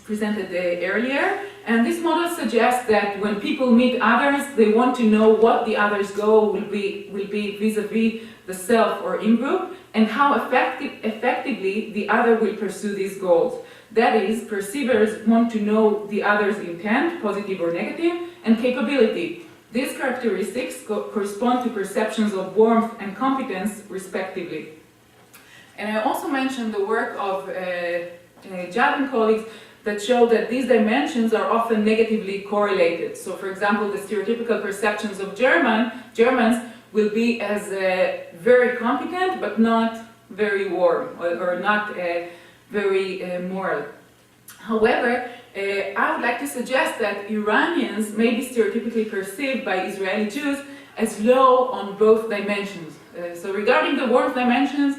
presented earlier. And this model suggests that when people meet others, they want to know what the other's goal will be vis-a-vis the self or in-group, and how effectively the other will pursue these goals. That is, perceivers want to know the other's intent, positive or negative, and capability. These characteristics correspond to perceptions of warmth and competence, respectively. And I also mentioned the work of Judd and colleagues that show that these dimensions are often negatively correlated. So, for example, the stereotypical perceptions of Germans will be as very competent, but not very warm, or not very moral. However, I would like to suggest that Iranians may be stereotypically perceived by Israeli Jews as low on both dimensions. So regarding the warmth dimensions,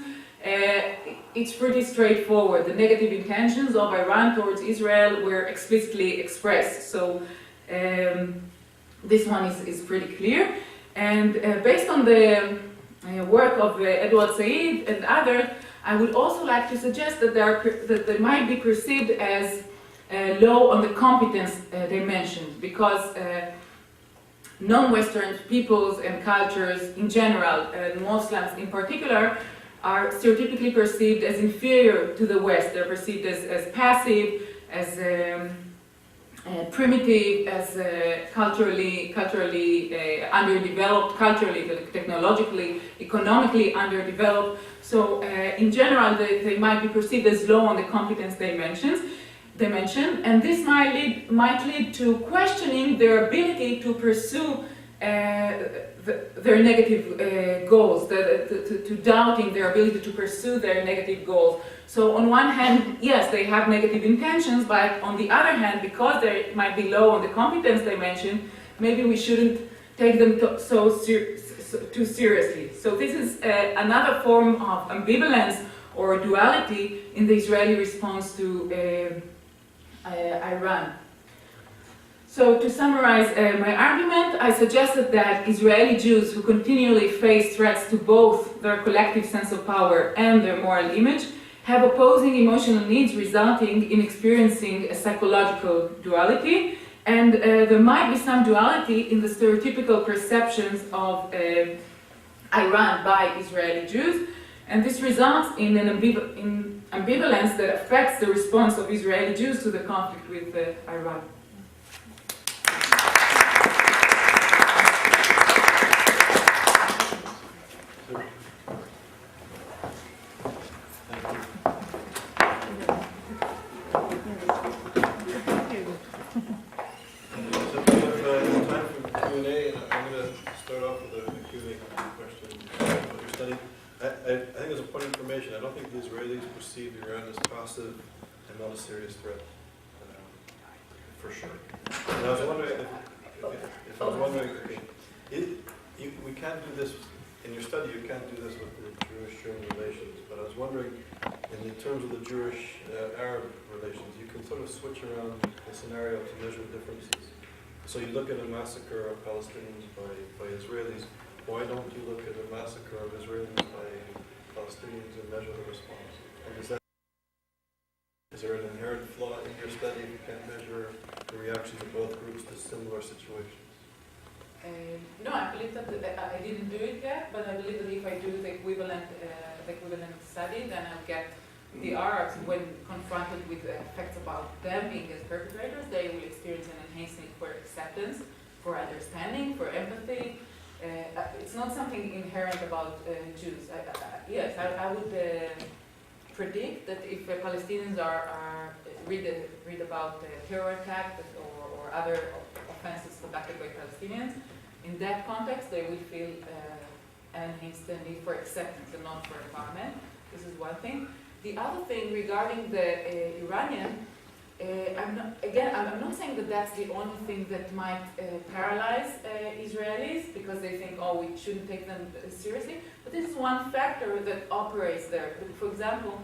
it's pretty straightforward. The negative intentions of Iran towards Israel were explicitly expressed. So this one is pretty clear. And based on the work of Edward Said and others, I would also like to suggest that they might be perceived as low on the competence dimension, because non-Western peoples and cultures in general, and Muslims in particular, are stereotypically perceived as inferior to the West. They're perceived as passive, as primitive, as culturally underdeveloped, culturally, technologically, economically underdeveloped. So in general, they might be perceived as low on the competence dimension, and this might lead to questioning their ability to pursue their negative goals, to doubting their ability to pursue their negative goals. So on one hand, yes, they have negative intentions, but on the other hand, because they might be low on the competence dimension, maybe we shouldn't take them too seriously. So this is another form of ambivalence or duality in the Israeli response to Iran. So to summarize my argument, I suggested that Israeli Jews who continually face threats to both their collective sense of power and their moral image have opposing emotional needs, resulting in experiencing a psychological duality, and there might be some duality in the stereotypical perceptions of Iran by Israeli Jews, and this results in an ambivalence that affects the response of Israeli Jews to the conflict with Iran. And not a serious threat, for sure. And I was wondering we can't do this in your study. You can't do this with the Jewish-German relations. But I was wondering, in terms of the Jewish-Arab relations, you can sort of switch around the scenario to measure differences. So you look at a massacre of Palestinians by Israelis. Why don't you look at a massacre of Israelis by Palestinians and measure the response? And is there an inherent flaw in your study if you can't measure the reactions of both groups to similar situations? No, I believe that I didn't do it yet, but I believe that if I do the equivalent study, then I'll get the Arabs, when confronted with the facts about them being as perpetrators, they will experience an enhanced need for acceptance, for understanding, for empathy. It's not something inherent about Jews. Yes, I would predict that if Palestinians read about terror attacks or other offenses conducted by Palestinians, in that context they will feel an enhanced need for acceptance and not for empowerment. This is one thing. The other thing regarding the Iranian, I'm not saying that that's the only thing that might paralyze Israelis because they think, oh, we shouldn't take them seriously. But this is one factor that operates there. For example,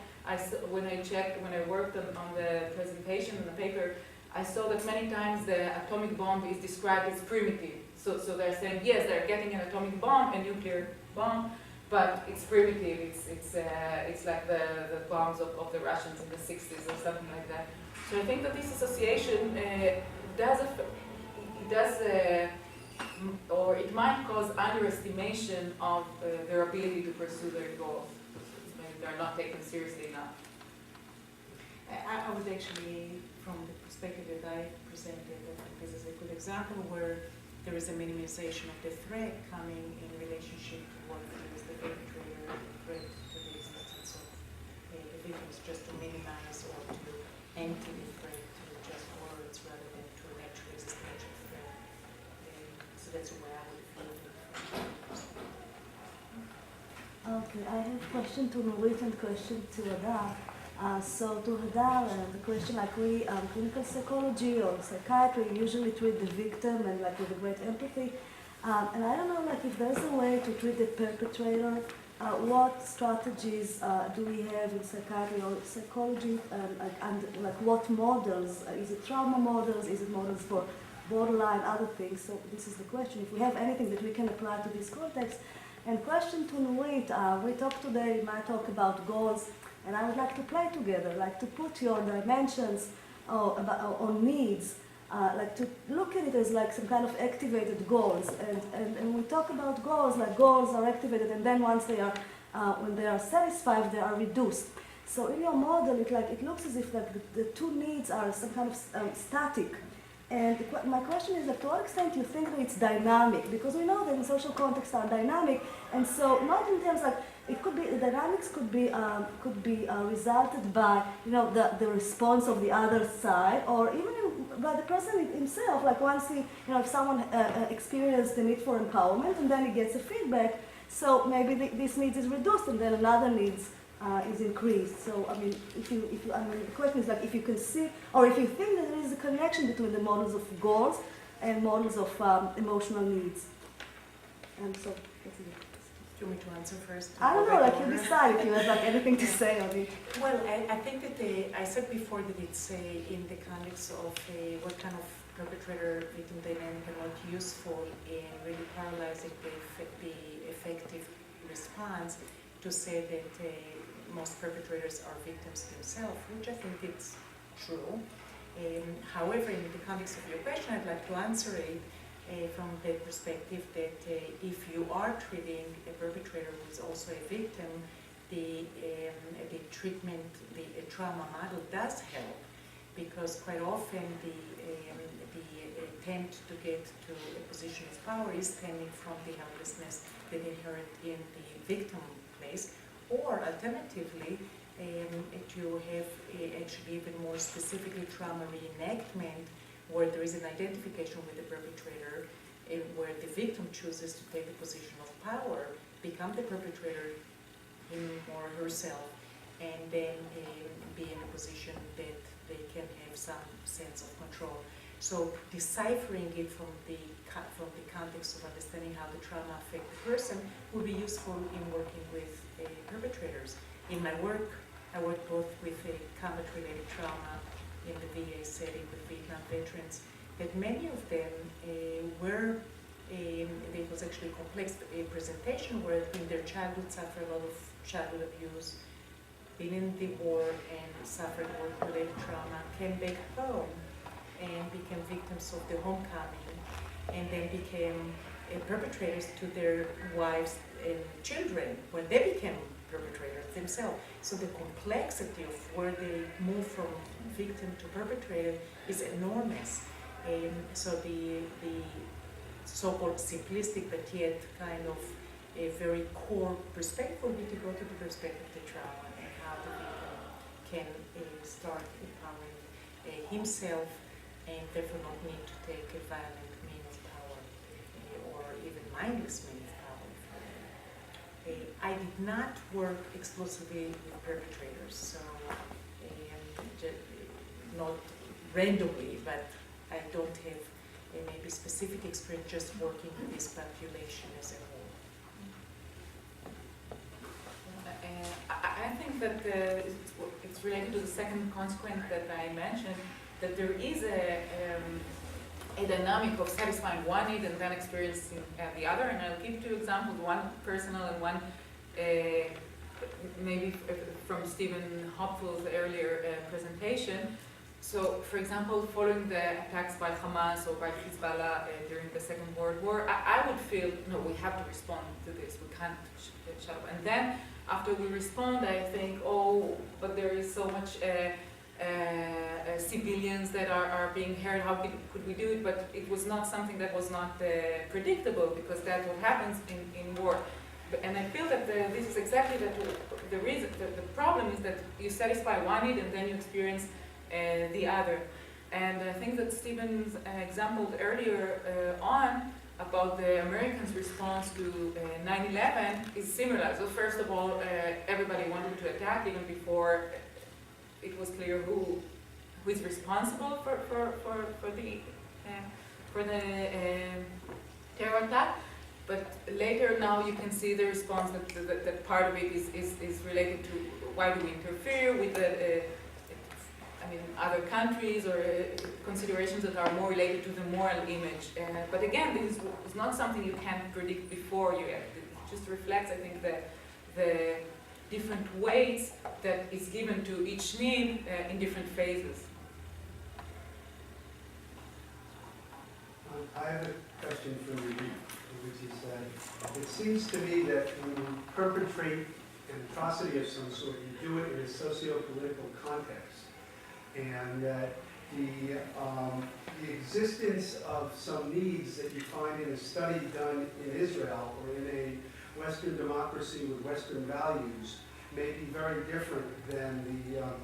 when I worked on the presentation in the paper, I saw that many times the atomic bomb is described as primitive. So they're saying, yes, they're getting an atomic bomb, a nuclear bomb, but it's primitive. It's like the bombs of the Russians in the 60s or something like that. So I think that this association or it might cause underestimation of their ability to pursue their goals. Maybe they're not taken seriously enough. I would actually, from the perspective that I presented, I think this is a good example where there is a minimization of the threat coming in relationship to what is the perpetrator threat to the existence of the victims, just to minimize or to empty the threat to just words rather than to an actual existential threat. So that's the way I would feel it. Okay, I have a question to Nurit and question to Hadar. So to Hadar, the question like we, clinical psychology or psychiatry usually treat the victim and like with a great empathy. And I don't know like if there's a way to treat the perpetrator, what strategies do we have in psychiatry or psychology, and like what models? Is it trauma models? Is it models for borderline, other things? So this is the question. If we have anything that we can apply to this context. And question to Nurit, we talked today, might talk about goals, and I would like to play together, like to put your dimensions or needs, like to look at it as like some kind of activated goals. And we talk about goals, like goals are activated, and then once they are, when they are satisfied, they are reduced. So in your model, it looks as if like the two needs are some kind of static. And my question is, like, to what extent do you think that it's dynamic? Because we know that in social contexts are dynamic, and so not in terms like it could be the dynamics could be resulted by the response of the other side, or even by the person himself. Like once he if someone experienced the need for empowerment and then he gets a feedback, so maybe this need is reduced and then another needs is increased. So I mean, the question is like if you can see, or if you think that there is a connection between the models of goals and models of emotional needs. And so that's it. Do you want me to answer first? I don't know, like you decide if you have like anything to say on it. Well, I think that I said before that it's in the context of what kind of perpetrator-victim dynamic are not useful in really paralyzing the effective response to say that most perpetrators are victims themselves, which I think it's true. However, in the context of your question, I'd like to answer it from the perspective that if you are treating a perpetrator who is also a victim, the treatment, the trauma model does help, because quite often the attempt to get to a position of power is stemming from the helplessness that inherent in the victim place, or alternatively, you have actually even more specifically trauma reenactment, where there is an identification with the perpetrator, where the victim chooses to take the position of power, become the perpetrator, him or herself, and then be in a position that they can have some sense of control. So deciphering it from the context of understanding how the trauma affects the person would be useful in working with perpetrators. In my work, I work both with combat-related trauma in the VA setting with Vietnam veterans, that many of them were, it was actually a complex presentation where in their childhood suffered a lot of childhood abuse, been in the war and suffered work-related trauma, came back home and became victims of the homecoming, and then became perpetrators to their wives and children when they became perpetrators themselves. So the complexity of where they move from victim to perpetrator is enormous. So the so-called simplistic but yet kind of a very core perspective would be to go to the perspective of the trauma and how the victim can start empowering himself and therefore not need to take a violent means of power or even mindless means of power. I did not work exclusively with perpetrators, so not randomly, but I don't have maybe specific experience just working with this population as a whole. I think that it's related to the second consequence that I mentioned, that there is a dynamic of satisfying one need and then experiencing the other. And I'll give two examples, one personal and one maybe from Stevan Hobfoll's earlier presentation. So, for example, following the attacks by Hamas or by Hezbollah during the Second World War, I would feel, no, we have to respond to this, we can't shut up. And then, after we respond, I think, oh, but there is so much civilians that are being hurt, how could we do it? But it was not something that was not predictable, because that's what happens in war. And I feel that this is exactly the reason. The problem is that you satisfy one need and then you experience the other. And I think that Steven's example earlier on about the Americans' response to 9/11 is similar. So first of all, everybody wanted to attack even before it was clear who is responsible for the terror attack. But later now you can see the response that part of it is related to why do we interfere with other countries, or considerations that are more related to the moral image. But again, this is not something you can predict before you act. It just reflects, I think, the different weights that is given to each need in different phases. I have a question for Nurit, which is that it seems to me that when you perpetrate an atrocity of some sort, you do it in a socio-political context, and that the existence of some needs that you find in a study done in Israel or in a Western democracy with Western values may be very different than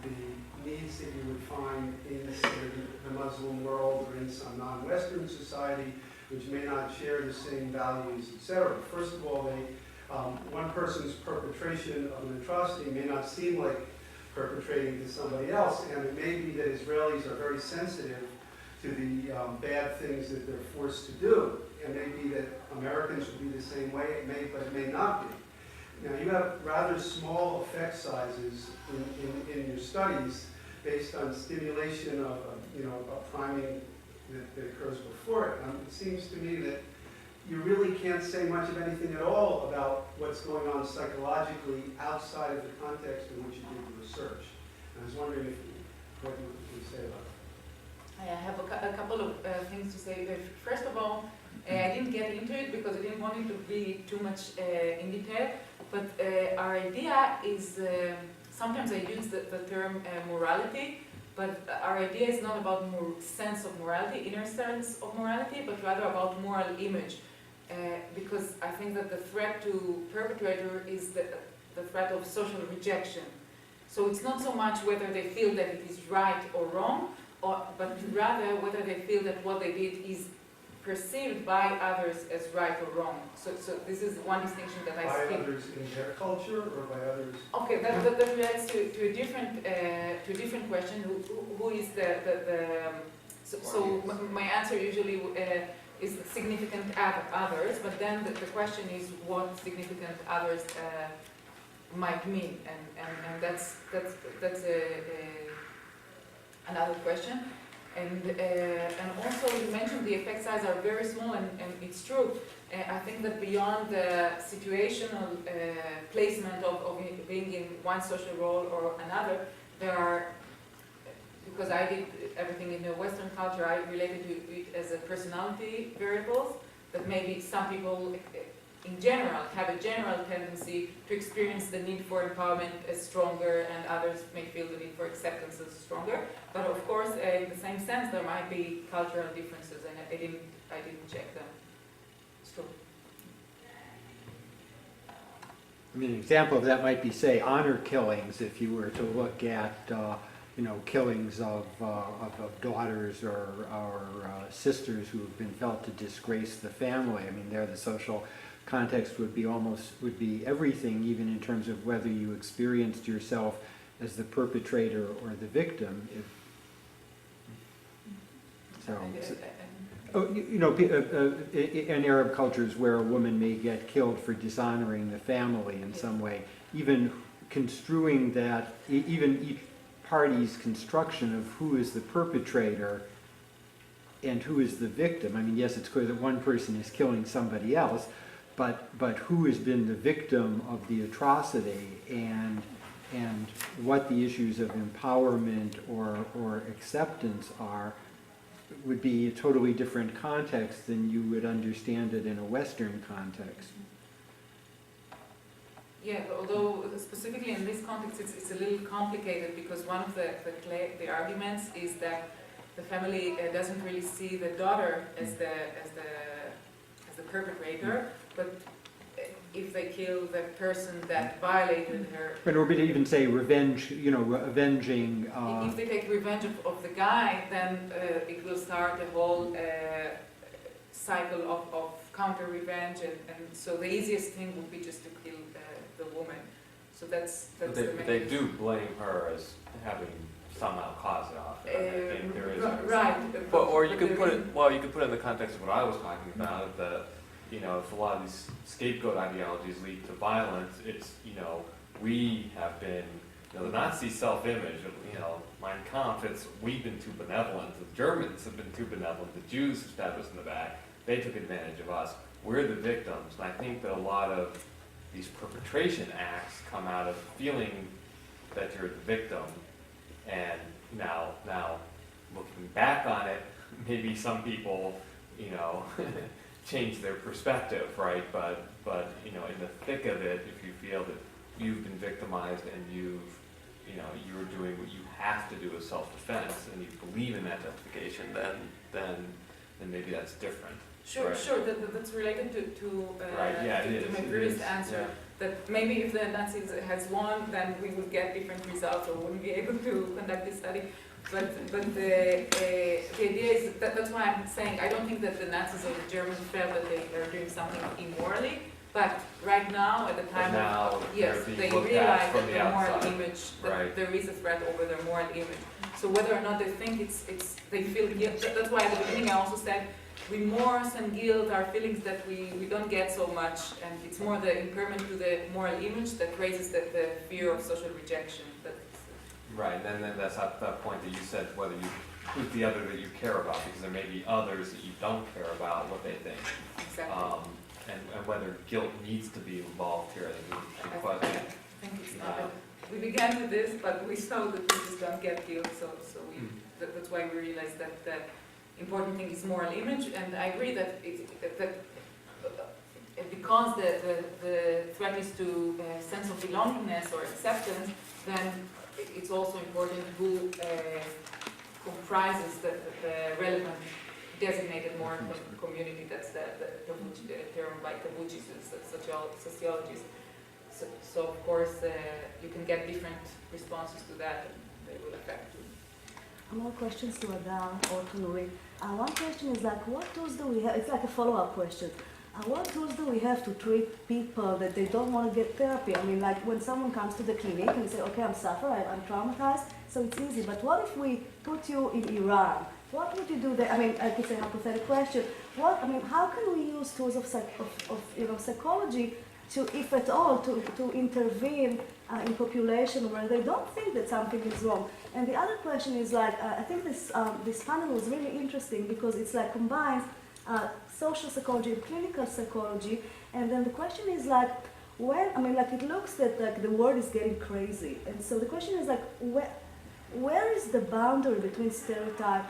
the needs that you would find in the Muslim world or in some non-Western society, which may not share the same values, etc. First of all, one person's perpetration of an atrocity may not seem like perpetrating to somebody else, and it may be that Israelis are very sensitive to the bad things that they're forced to do. It may be that Americans would be the same way, but it may not be. Now, you have rather small effect sizes in your studies based on stimulation of a priming that occurs before it. It seems to me that you really can't say much of anything at all about what's going on psychologically outside of the context in which you did the research. And I was wondering what you would say about it. I have a couple of things to say. First of all, I didn't get into it because I didn't want it to be too much in detail, but our idea is, sometimes I use the term morality, but our idea is not about sense of morality, inner sense of morality, but rather about moral image. Because I think that the threat to perpetrator is the threat of social rejection. So it's not so much whether they feel that it is right or wrong, but rather whether they feel that what they did is perceived by others as right or wrong. So this is one distinction that I see. By others in their culture, or by others? Okay, that relates to a different question. Who is so my answer usually is significant others, but then the question is what significant others might mean, and that's another question. And also you mentioned the effect size are very small, and it's true. I think that beyond the situational placement of being in one social role or another, there are, because I did everything in the Western culture, I related to it as a personality variables, that maybe some people in general have a general tendency to experience the need for empowerment as stronger, and others may feel the need for acceptance as stronger. But of course, in the same sense, there might be cultural differences, and I didn't check them. It's true. I mean, an example of that might be, say, honor killings. If you were to look at, killings of daughters or sisters who have been felt to disgrace the family. I mean, there the social context would be everything, even in terms of whether you experienced yourself as the perpetrator or the victim. In Arab cultures where a woman may get killed for dishonoring the family in some way, even construing that, even each party's construction of who is the perpetrator and who is the victim. I mean, yes, it's clear that one person is killing somebody else, but who has been the victim of the atrocity and what the issues of empowerment or acceptance are would be a totally different context than you would understand it in a Western context. Yeah, although specifically in this context it's a little complicated because one of the arguments is that the family doesn't really see the daughter as the perpetrator, but if they kill the person that violated her. But or even say revenge, avenging. If they take revenge of the guy, then it will start a whole cycle of counter revenge, and so the easiest thing would be just to kill the woman. So that's But the they do blame her as having somehow caused it off. I think there is right. But, or you could put it, well, you could put it in the context of what I was talking about, that, if a lot of these scapegoat ideologies lead to violence, it's, we have been, the Nazi self-image, Mein Kampf, it's we've been too benevolent, the Germans have been too benevolent, the Jews have stabbed us in the back, they took advantage of us, we're the victims. And I think that a lot of these perpetration acts come out of feeling that you're the victim, and now looking back on it, maybe some people, change their perspective, right? But in the thick of it, if you feel that you've been victimized and you're doing what you have to do as self-defense, and you believe in that justification, then maybe that's different. Sure, right? sure. That's related to Right. Yeah, it to is. my It previous is. answer. Yeah. That maybe if the Nazis has won, then we would get different results, or wouldn't be able to conduct this study. But the idea is that's why I'm saying I don't think that the Nazis or the Germans felt that they are doing something immorally. But right now, at the time of yes, they're they being looked realize at that from the their moral outside. image, that Right. there is a threat over their moral image. So whether or not they think it's they feel guilt. That's why at the beginning I also said remorse and guilt are feelings that we don't get so much, and it's more the impairment to the moral image that raises the fear of social rejection. Right, and then that's that point that you said, whether who's the other that you care about, because there may be others that you don't care about what they think. Exactly. And whether guilt needs to be involved here, I think is a big question. I think it's not. We began with this, but we saw that we just don't get guilt, so that's why we realized that the important thing is moral image, and I agree that because the threat is to a sense of belongingness or acceptance, then it's also important who comprises the relevant designated moral community. That's the term by Tabucci, sociologists. So of course you can get different responses to that, and they will affect you. More questions to Hadar or to Nurit. One question is what tools do we have? It's like a follow-up question. What tools do we have to treat people that they don't want to get therapy? I mean, like when someone comes to the clinic and they say, okay, I'm suffering, I'm traumatized, so it's easy. But what if we put you in Iran? What would you do there? I mean, it's a hypothetical question. How can we use tools of psychology to, if at all, to intervene in population where they don't think that something is wrong? And the other question is I think this panel was really interesting because it's combines social psychology and clinical psychology, and then the question is it looks that the world is getting crazy, and so the question is where is the boundary between stereotype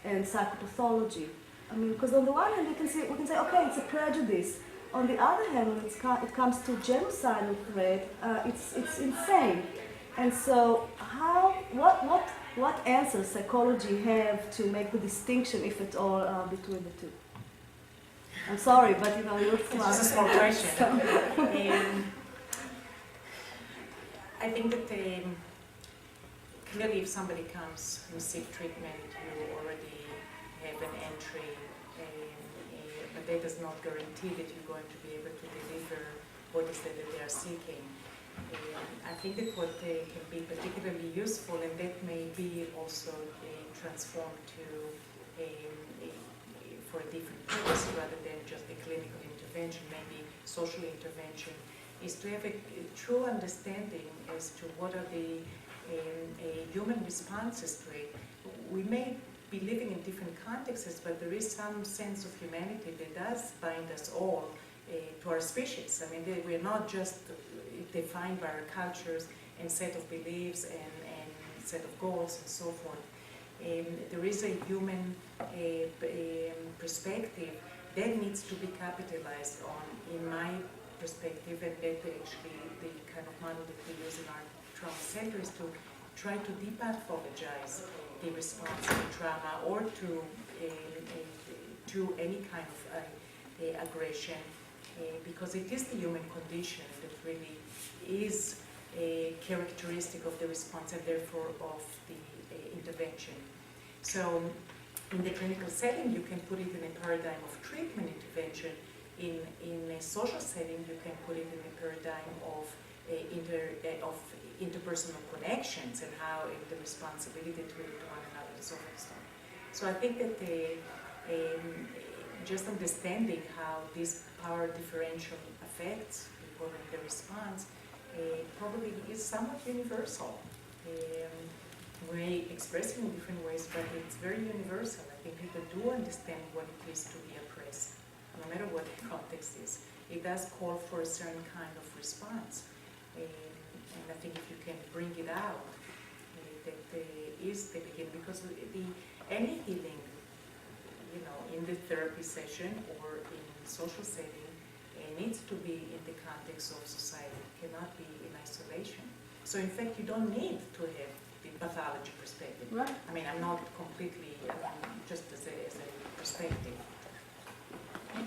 and psychopathology? I mean, because on the one hand we can say okay, it's a prejudice. On the other hand, when it comes to genocidal threat, it's insane. And so what answers psychology have to make the distinction, if at all, between the two? I'm sorry, but you're smart. It's just a small question. I think that clearly if somebody comes and seek treatment, you already have an entry, but that does not guarantee that you're going to be able to deliver what is that they are seeking. I think that what can be particularly useful, and that may be also transformed to for a different purpose rather than just a clinical intervention, maybe social intervention, is to have a true understanding as to what are the human responses to it. We may be living in different contexts, but there is some sense of humanity that does bind us all, to our species. I mean, we're not just defined by our cultures and set of beliefs and set of goals and so forth. There is a human perspective that needs to be capitalized on, in my perspective, and that actually the kind of model that we use in our trauma center is to try to depathologize the response to trauma or to any kind of aggression, because it is the human condition that really is a characteristic of the response and therefore of the intervention. So in the clinical setting, you can put it in a paradigm of treatment intervention. In a social setting, you can put it in a paradigm of interpersonal connections and how the responsibility to one another is also. So I think that just understanding how this power differential affects people and the response probably is somewhat universal. We may express it in different ways, but it's very universal. I think people do understand what it is to be oppressed, no matter what the context is. It does call for a certain kind of response. And I think if you can bring it out, that is the beginning, because any healing, in the therapy session or in social setting, needs to be in the context of society. It cannot be in isolation. So in fact, you don't need to have the pathology perspective. Right. I mean, I'm not completely, just as a perspective. I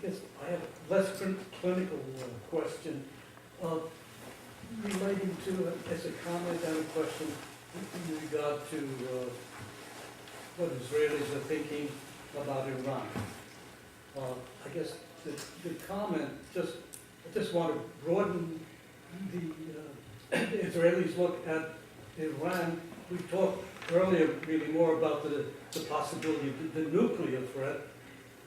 guess I have a less clinical question relating to, as a comment and a question in regard to what Israelis are thinking about Iran. I guess the comment, I just want to broaden the Israelis' look at Iran. We talked earlier really more about the possibility of the nuclear threat,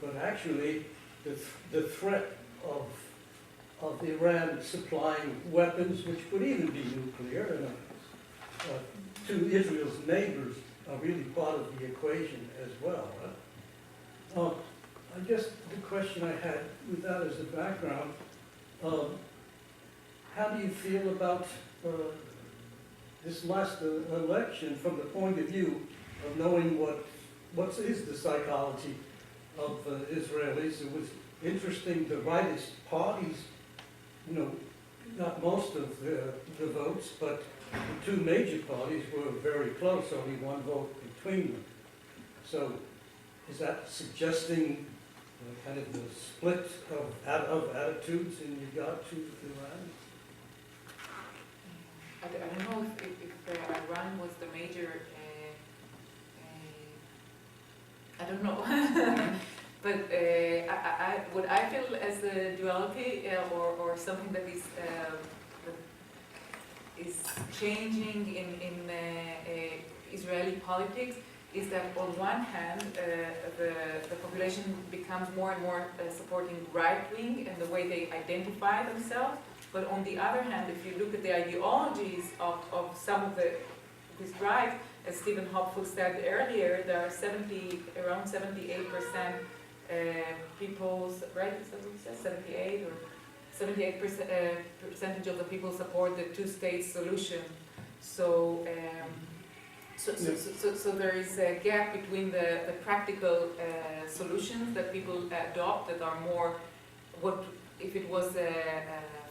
but actually the threat of Iran supplying weapons, which could even be nuclear, to Israel's neighbors are really part of the equation as well. I guess the question I had with that as a background, how do you feel about this last election from the point of view of knowing what is the psychology of Israelis? It was interesting, the rightist parties, not most of the votes, but the two major parties were very close, only one vote between them. So is that suggesting kind of the split of attitudes in regard to Iran? I don't know if Iran was the major, I don't know. But what I feel as a duality or something that is changing in Israeli politics is that on one hand the population becomes more and more supporting right-wing and the way they identify themselves. But on the other hand, if you look at the ideologies of some of this right, as Stevan Hobfoll said earlier, there are around 78% people's, right, is that what he says? 78 percentage of the people support the two-state solution. So there is a gap between the practical solutions that people adopt that are more what if it was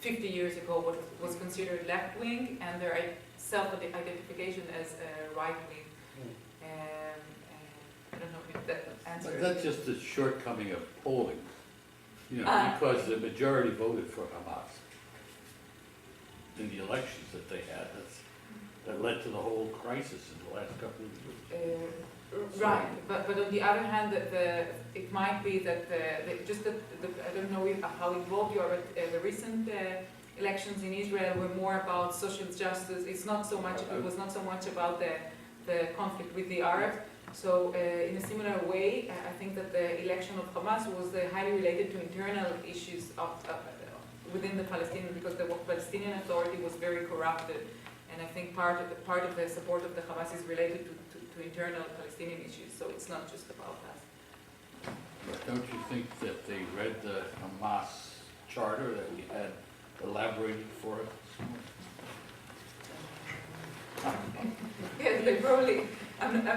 50 years ago what was considered left-wing, and their self-identification as right-wing. I don't know if that answers. That's just a shortcoming of polling, because the majority voted for Hamas in the elections that they had. That led to the whole crisis in the last couple of years. Right, but on the other hand, it might be that I don't know how involved you are, but the recent elections in Israel were more about social justice. It was not so much about the conflict with the Arabs. So in a similar way, I think that the election of Hamas was highly related to internal issues within the Palestinian, because the Palestinian Authority was very corrupted. And I think part of the support of the Hamas is related to internal Palestinian issues, so it's not just about that. But don't you think that they read the Hamas charter that we had elaborated for us? Yes, they probably, I'm not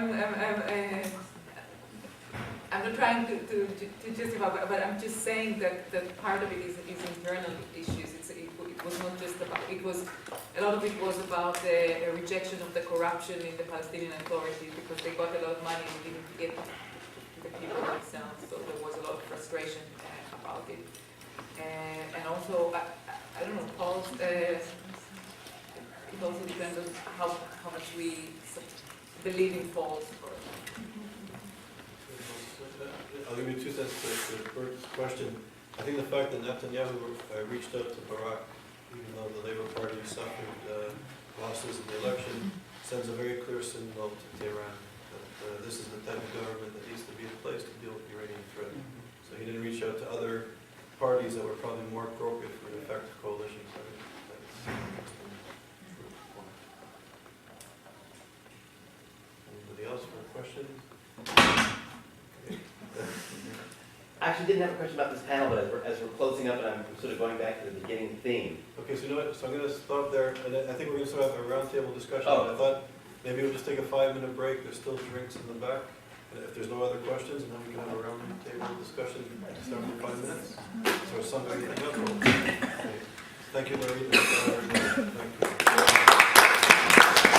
trying to justify, but I'm just saying that part of it is internal issues. It was not just about, a lot of it was about the rejection of the corruption in the Palestinian Authority, because they got a lot of money and didn't get the people themselves, so there was a lot of frustration about it. And also, I don't know, Paul's, it also depends on how much we believe in Paul's. I'll give you 2 cents to the first question. I think the fact that Netanyahu reached out to Barak, even though the Labour Party suffered losses in the election, sends a very clear signal to Tehran that this is the type of government that needs to be in place to deal with the Iranian threat. So he didn't reach out to other parties that were probably more appropriate for an effective coalition. So that's anybody else for a question? I actually didn't have a question about this panel, but as we're closing up and I'm sort of going back to the beginning theme. Okay, so you know what, so I'm going to stop there, and I think we're going to sort of have a roundtable discussion. Oh. I thought maybe we'll just take a 5-minute break, there's still drinks in the back, and if there's no other questions, and then we can have a roundtable discussion start in 5 minutes. So sum everything up. Okay. Thank you, Larry. Thank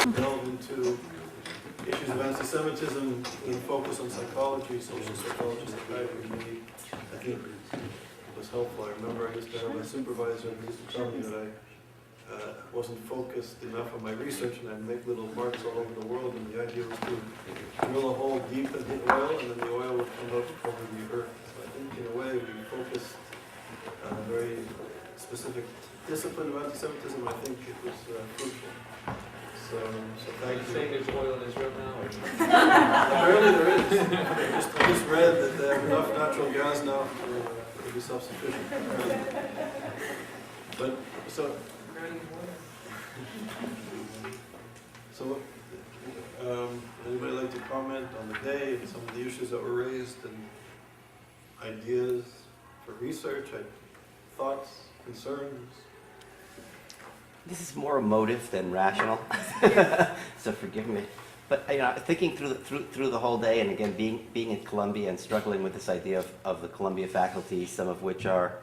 you. Delve into issues of anti-Semitism in focus on psychology, social psychology, psychiatry. I think it was helpful. I remember I used to have a supervisor who used to tell me that I wasn't focused enough on my research, and I'd make little marks all over the world, and the idea was to drill a hole deep and hit oil, and then the oil would come up over the earth. So I think in a way we focused on a very specific discipline of anti-Semitism. I think it was fruitful. So thank you. Saying there's oil in Israel now? Apparently there is. I just read that they have enough natural gas now to be self-sufficient. But anybody like to comment on the day and some of the issues that were raised and ideas for research, thoughts, concerns? This is more emotive than rational, so forgive me. But thinking through the whole day, and again being at Columbia and struggling with this idea of the Columbia faculty, some of which are,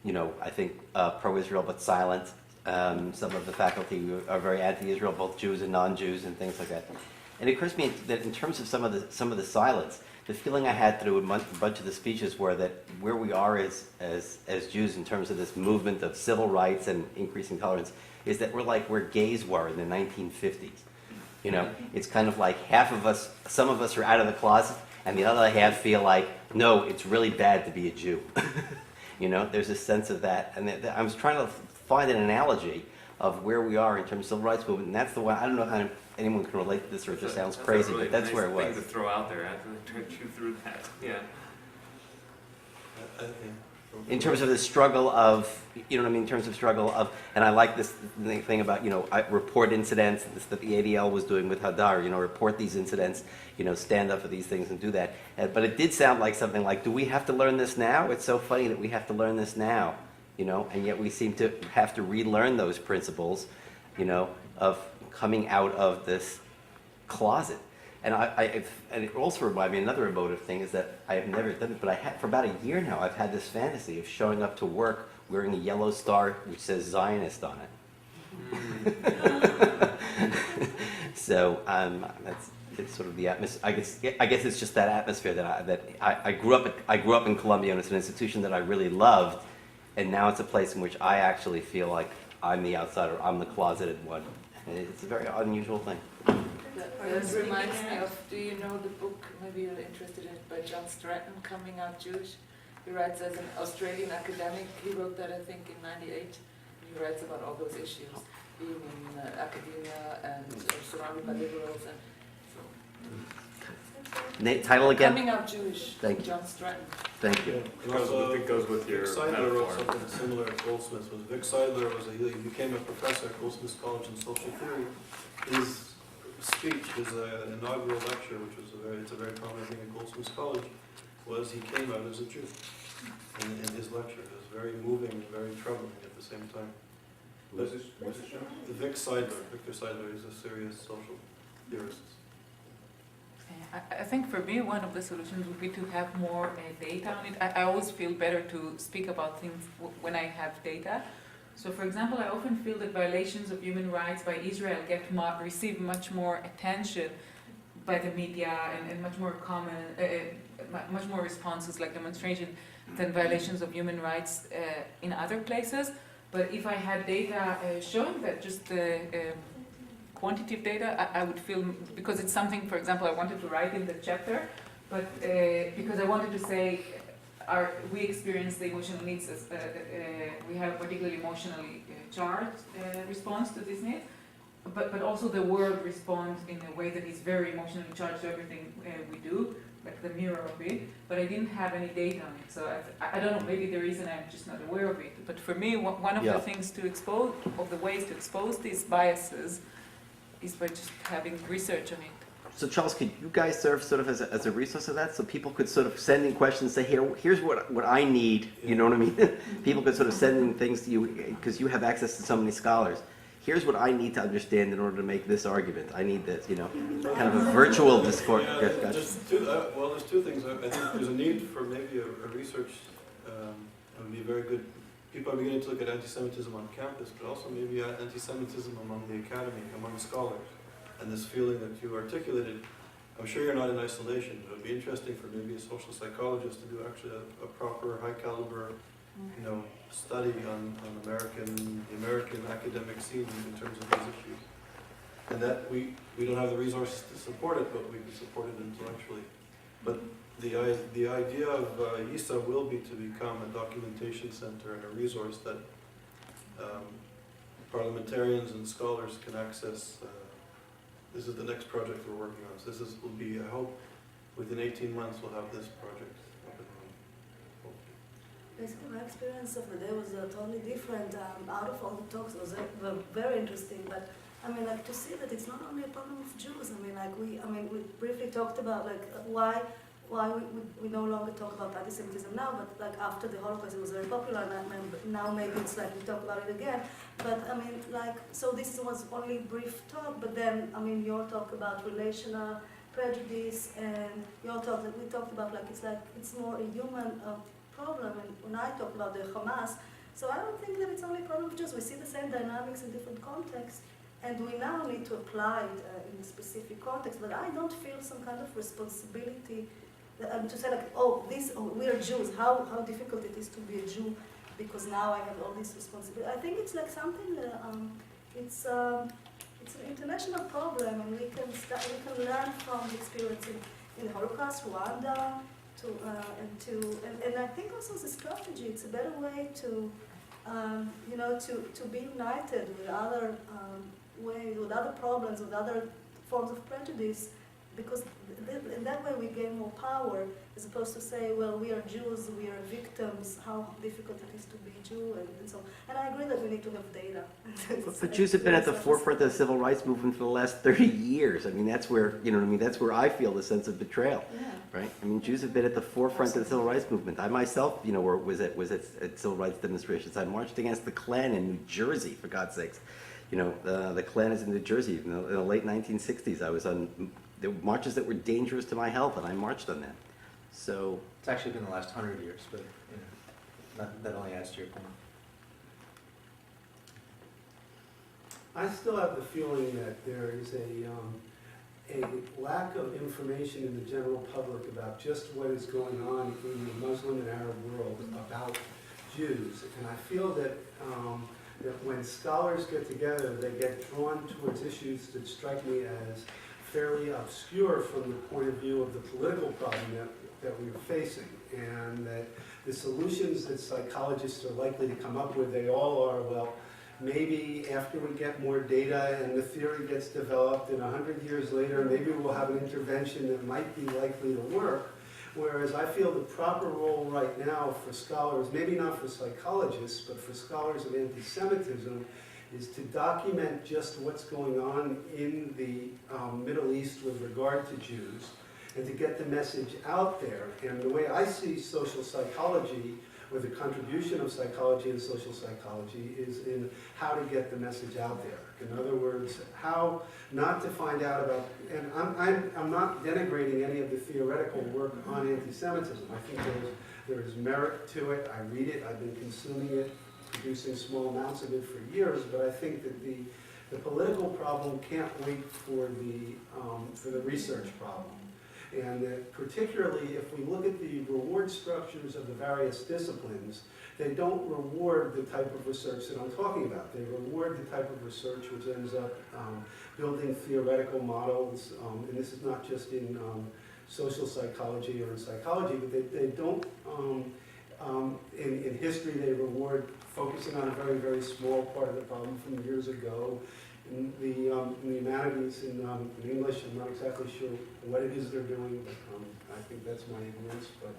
I think pro-Israel but silent. Some of the faculty are very anti-Israel, both Jews and non-Jews, and things like that. And it occurs to me that in terms of some of the silence, the feeling I had through a bunch of the speeches were that where we are as Jews in terms of this movement of civil rights and increasing tolerance is that we're like where gays were in the 1950s. It's kind of like half of us, some of us are out of the closet, and the other half feel like, no, it's really bad to be a Jew. There's a sense of that. And I was trying to find an analogy of where we are in terms of civil rights movement, and that's the one. I don't know how anyone can relate to this, or it just sounds crazy, really but that's nice where it was. Thing to throw out there after we chew through that. Yeah. In terms of the struggle of, in terms of struggle of, and I like this thing about, report incidents that the ADL was doing with Hadar, report these incidents, stand up for these things and do that. But it did sound like something like, do we have to learn this now? It's so funny that we have to learn this now, and yet we seem to have to relearn those principles, of coming out of this closet. And and it also reminded me, another emotive thing is that I have never done it, but for about a year now, I've had this fantasy of showing up to work wearing a yellow star which says Zionist on it. So it's sort of the atmosphere. I guess it's just that atmosphere that I grew up in Columbia, and it's an institution that I really loved, and now it's a place in which I actually feel like I'm the outsider, I'm the closeted one. And it's a very unusual thing. This reminds me of, do you know the book, maybe you're interested in it, by John Stratton, Coming Out Jewish? He writes as an Australian academic. He wrote that, I think, in '98. He writes about all those issues, being in academia and surrounded by liberals. And so. Title again? Coming Out Jewish, Thank you. John Stratton. Thank you. It goes with your Vic Seidler metaphor. wrote something similar at Goldsmiths. Vic Seidler he became a professor at Goldsmiths College in social theory. His speech, his inaugural lecture, which was it's a very prominent thing at Goldsmiths College, was he came out as a Jew in his lecture. It was very moving and very troubling at the same time. What's this show? Victor Seidler is a serious social theorist. I think for me, one of the solutions would be to have more data on it. I always feel better to speak about things when I have data. So, for example, I often feel that violations of human rights by Israel receive much more attention by the media and much more much more responses like demonstration than violations of human rights in other places. But if I had data showing that, just quantitative data, I would feel, because it's something, for example, I wanted to write in the chapter, but because I wanted to say, we experience the emotional needs as, we have a particularly emotionally charged response to these needs, but also the world responds in a way that is very emotionally charged to everything we do, like the mirror of it, but I didn't have any data on it. So I don't know, maybe the reason I'm just not aware of it. But for me, one of the things to expose, of the ways to expose these biases is by just having research on it. So Charles, could you guys serve sort of as a resource of that, so people could sort of send in questions, say, here's what I need, you know what I mean? People could sort of send in things to you, because you have access to so many scholars. Here's what I need to understand in order to make this argument. I need this, kind of a virtual discourse. Yeah, there's two things. I think there's a need for maybe a research. It would be very good. People are beginning to look at anti-Semitism on campus, but also maybe anti-Semitism among the academy, among scholars. And this feeling that you articulated, I'm sure you're not in isolation, but it would be interesting for maybe a social psychologist to do actually a proper, high-caliber, study on the American academic scene in terms of these issues. And that we don't have the resources to support it, but we can support it intellectually. But the idea of YISA will be to become a documentation center and a resource that parliamentarians and scholars can access. This is the next project we're working on. So will be, I hope, within 18 months we'll have this project up and running. Basically, my experience of the day was totally different. Out of all the talks, it was very interesting. But I mean, to see that it's not only a problem of Jews. We briefly talked about why we no longer talk about anti-Semitism now, but after the Holocaust it was very popular, and now maybe it's we talk about it again. But so this was only brief talk, but then your talk about relational prejudice, and your talk that we talked about it's more a human problem, and when I talk about the Hamas, so I don't think that it's only a problem of Jews. We see the same dynamics in different contexts, and we now need to apply it in a specific context, but I don't feel some kind of responsibility to say we are Jews, how difficult it is to be a Jew, because now I have all this responsibility. I think it's something that it's an international problem, and we can learn from the experience in the Holocaust, Rwanda, and I think also as a strategy, it's a better way to to be united with other ways, with other problems, with other forms of prejudice. Because in that way we gain more power, as opposed to say, well, we are Jews, we are victims, how difficult it is to be Jew, and so on. And I agree that we need to have data. But Jews have been at the forefront of the civil rights movement for the last 30 years. I mean, that's where, that's where I feel the sense of betrayal, right? I mean, Jews have been at the forefront of the civil rights movement. I myself, was at civil rights demonstrations. I marched against the Klan in New Jersey, for God's sakes. The Klan is in New Jersey. In the late 1960s, I was on the marches that were dangerous to my health, and I marched on them. So it's actually been the last 100 years, but that only adds to your point. I still have the feeling that there is a lack of information in the general public about just what is going on in the Muslim and Arab world about Jews. And I feel that that when scholars get together, they get drawn towards issues that strike me as fairly obscure from the point of view of the political problem that we're facing, and that the solutions that psychologists are likely to come up with, they all are, well, maybe after we get more data and the theory gets developed, and 100 years later, maybe we'll have an intervention that might be likely to work. Whereas I feel the proper role right now for scholars, maybe not for psychologists, but for scholars of anti-Semitism, is to document just what's going on in the Middle East with regard to Jews, and to get the message out there. And the way I see social psychology, or the contribution of psychology and social psychology, is in how to get the message out there. In other words, how not to find out about, and I'm not denigrating any of the theoretical work on anti-Semitism. I think there is merit to it. I read it, I've been consuming it, producing small amounts of it for years, but I think that the political problem can't wait for the research problem. And that particularly if we look at the reward structures of the various disciplines, they don't reward the type of research that I'm talking about. They reward the type of research which ends up building theoretical models, and this is not just in social psychology or in psychology, but they don't, in history they reward focusing on a very, very small part of the problem from years ago. In the humanities, in English, I'm not exactly sure what it is they're doing, but I think that's my ignorance. But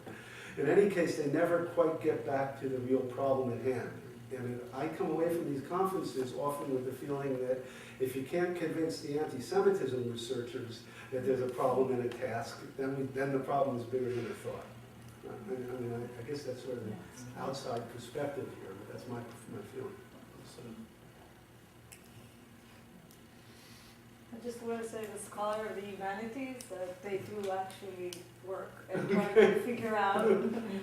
in any case, they never quite get back to the real problem at hand. And I come away from these conferences often with the feeling that if you can't convince the anti-Semitism researchers that there's a problem and a task, then the problem is bigger than I thought. I guess that's sort of an outside perspective here, but that's my feeling. I just want to say the scholar of the humanities, that they do actually work and try to figure out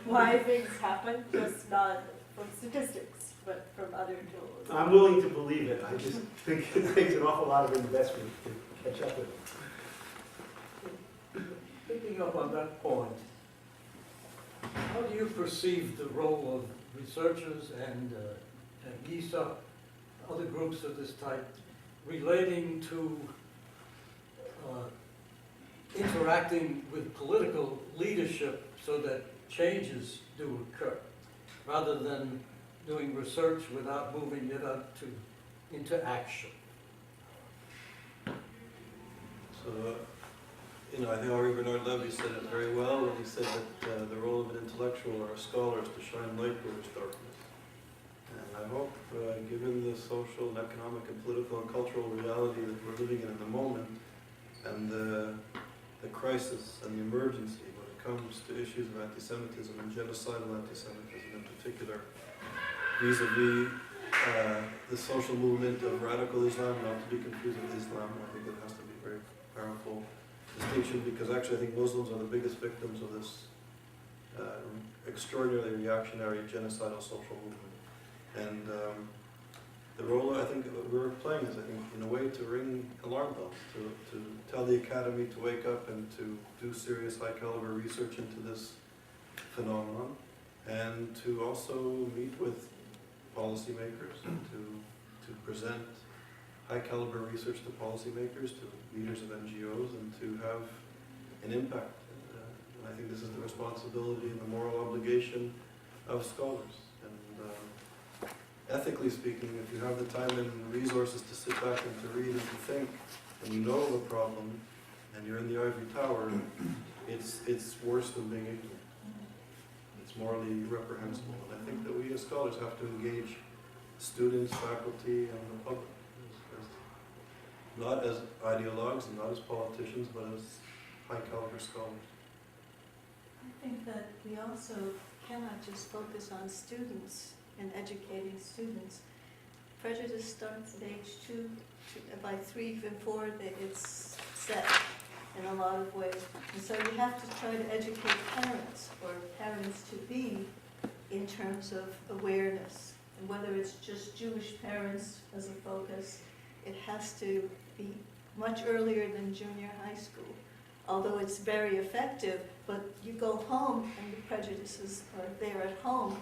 why things happen, just not from statistics, but from other tools. I'm willing to believe it. I just think it takes an awful lot of investment to catch up with it. Picking up on that point, how do you perceive the role of researchers and GISA, other groups of this type, relating to interacting with political leadership so that changes do occur, rather than doing research without moving it up into action? So, I think Henri Bernard Levy said it very well when he said that the role of an intellectual or a scholar is to shine light where there's darkness. And I hope, given the social and economic and political and cultural reality that we're living in the moment, and the crisis and the emergency when it comes to issues of anti-Semitism and genocidal antisemitism in particular, vis-a-vis the social movement of radical Islam, not to be confused with Islam. I think it has to be a very powerful distinction, because actually I think Muslims are the biggest victims of this extraordinarily reactionary genocidal social movement. And the role I think we're playing is, in a way, to ring alarm bells, to tell the academy to wake up and to do serious high caliber research into this phenomenon, and to also meet with policymakers and to present high caliber research to policymakers, to leaders of NGOs, and to have an impact. And I think this is the responsibility and the moral obligation of scholars. And ethically speaking, if you have the time and resources to sit back and to read and to think, and you know of a problem, and you're in the ivory tower, it's worse than being ignorant. It's morally reprehensible. And I think that we as scholars have to engage students, faculty, and the public. Not as ideologues and not as politicians, but as high caliber scholars. I think that we also cannot just focus on students and educating students. Prejudice starts at age 2, by 3, even 4, it's set in a lot of ways. And so we have to try to educate parents, or parents to be, in terms of awareness. And whether it's just Jewish parents as a focus, it has to be much earlier than junior high school. Although it's very effective, but you go home and the prejudices are there at home.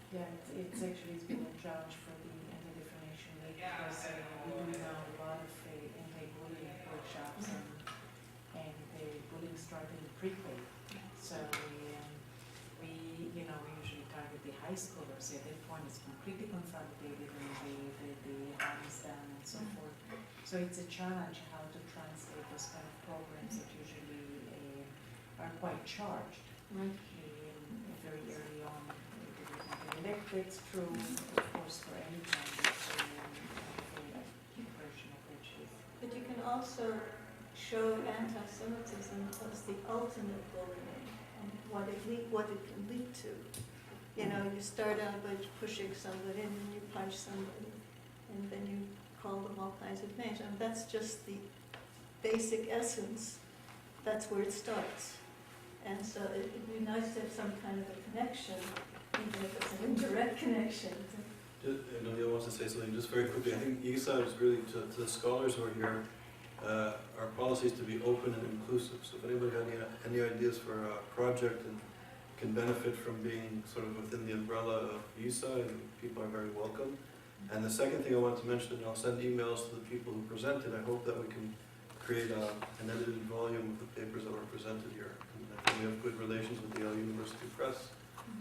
Yeah, it's been a challenge for the Anti-Defamation League, because we do now a lot of anti-bullying workshops, and the bullying started in pre-K. So we usually target the high schoolers. At that point, it's completely consolidated, and the hands down and so forth. So it's a challenge how to translate those kind of programs that usually are quite charged very early on. That's true, of course, for any kind of version of prejudice. But you can also show anti-Semitism as the ultimate bullying and what it can lead to. You know, you start out by pushing somebody and then you punch somebody and then you call them all kinds of names. And that's just the basic essence. That's where it starts. And so it'd be nice to have some kind of a connection, even if it's an indirect connection. Neil wants to say something just very quickly. I think YISA is really, to the scholars who are here, our policy is to be open and inclusive. So if anybody has any ideas for a project and can benefit from being sort of within the umbrella of YISA, people are very welcome. And the second thing I wanted to mention, and I'll send emails to the people who presented, I hope that we can create an edited volume of the papers that were presented here. And I think we have good relations with the Yale University Press,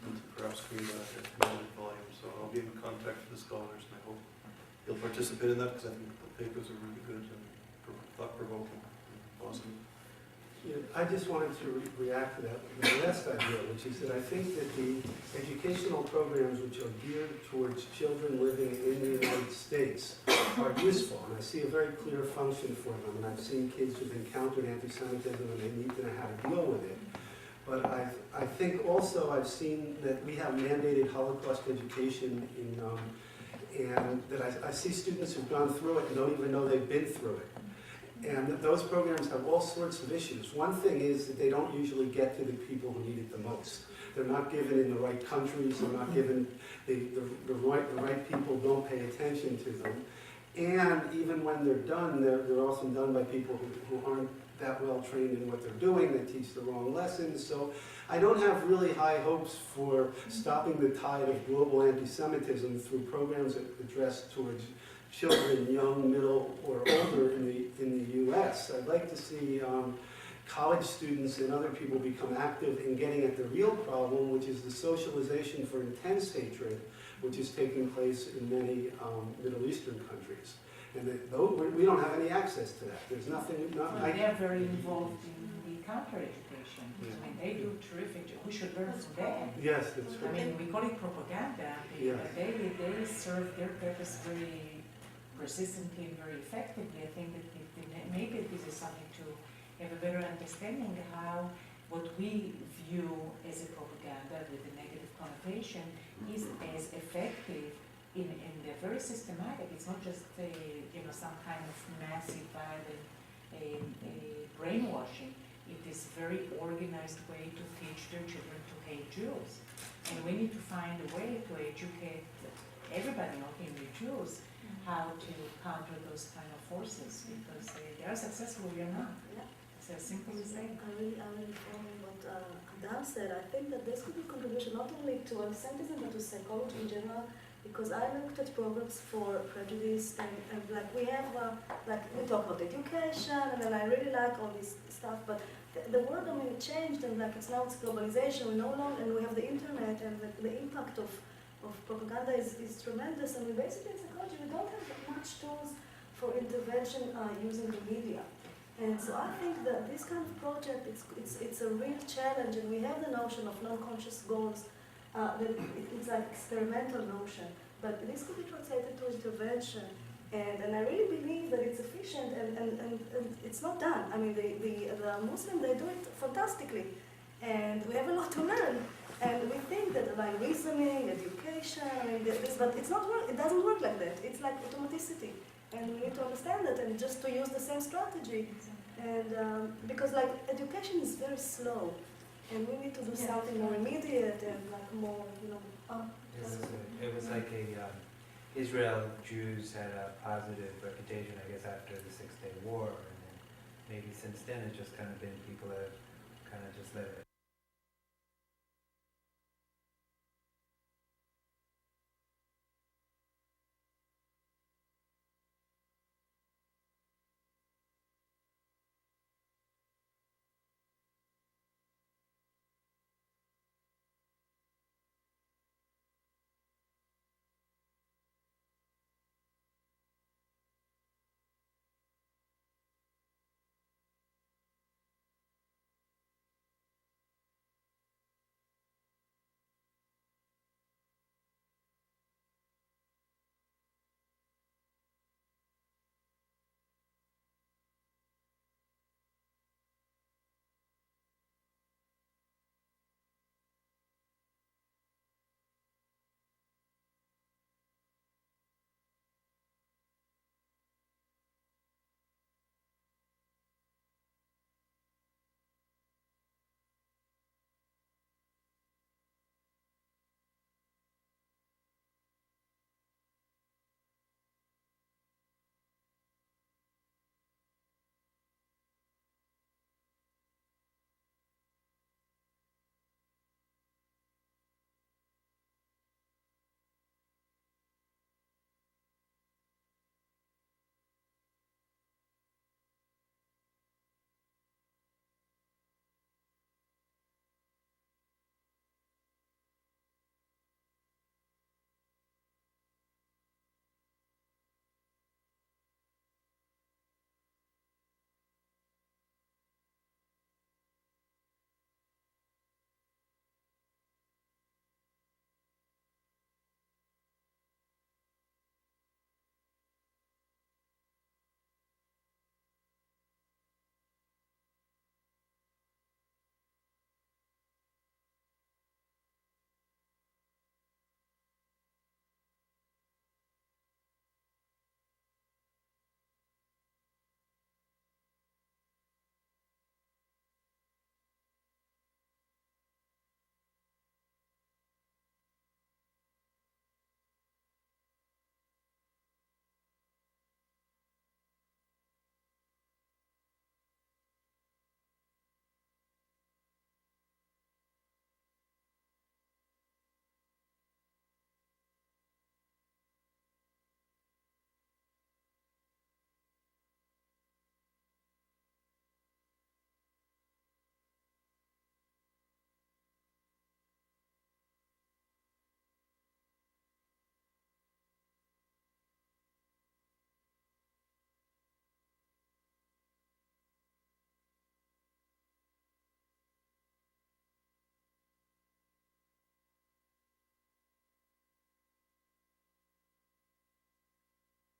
and to perhaps create an edited volume. So I'll be in contact with the scholars, and I hope you'll participate in that, because I think the papers are really good and thought-provoking. Awesome. Yeah, I just wanted to react to that the last idea, which is that I think that the educational programs which are geared towards children living in the United States are useful, and I see a very clear function for them. And I've seen kids who've encountered anti-Semitism and they need to know how to deal with it. But I think also I've seen that we have mandated Holocaust education and that I see students who've gone through it and don't even know they've been through it. And those programs have all sorts of issues. One thing is that they don't usually get to the people who need it the most. They're not given in the right countries, they're not given, the right people don't pay attention to them. And even when they're done, they're often done by people who aren't that well trained in what they're doing, they teach the wrong lessons. So I don't have really high hopes for stopping the tide of global anti-Semitism through programs that address towards children, young, middle, or older in the U.S. I'd like to see college students and other people become active in getting at the real problem, which is the socialization for intense hatred, which is taking place in many Middle Eastern countries. And we don't have any access to that. There's nothing. They are very involved in the counter-education. Yeah. I mean, they do terrific. We should learn from them. Yes, that's I right. mean, we call it propaganda. They serve their purpose very persistently and very effectively. I think that maybe this is something to have a better understanding how what we view as a propaganda with a negative connotation is as effective in the very systematic. It's not just some kind of massive violent brainwashing. It is a very organized way to teach their children to hate Jews. And we need to find a way to educate everybody, not only Jews, how to counter those kind of forces, because they are successful, we are not. Yeah. It's as simple as that. I really follow what Hadar said. I think that this could be a contribution not only to anti-Semitism but to psychology in general, because I looked at programs for prejudice and like we have we talk about education and then I really like all this stuff, but the world it changed and it's globalization. We no longer, and we have the internet and the impact of propaganda is tremendous, and we basically in psychology we don't have much tools for intervention using the media. And so I think that this kind of project it's a real challenge, and we have the notion of non-conscious goals. It's like experimental notion, but this could be translated to intervention. And I really believe that it's efficient and it's not done. I mean, the Muslims, they do it fantastically, and we have a lot to learn. And we think that like reasoning, education, but it's not work. It doesn't work like that. It's like automaticity, and we need to understand that and just to use the same strategy. And because like education is very slow, and we need to do something more immediate and like more, It was like Israel Jews had a positive reputation, I guess, after the 6-Day War, and then maybe since then it's just kind of been people that have kind of just let it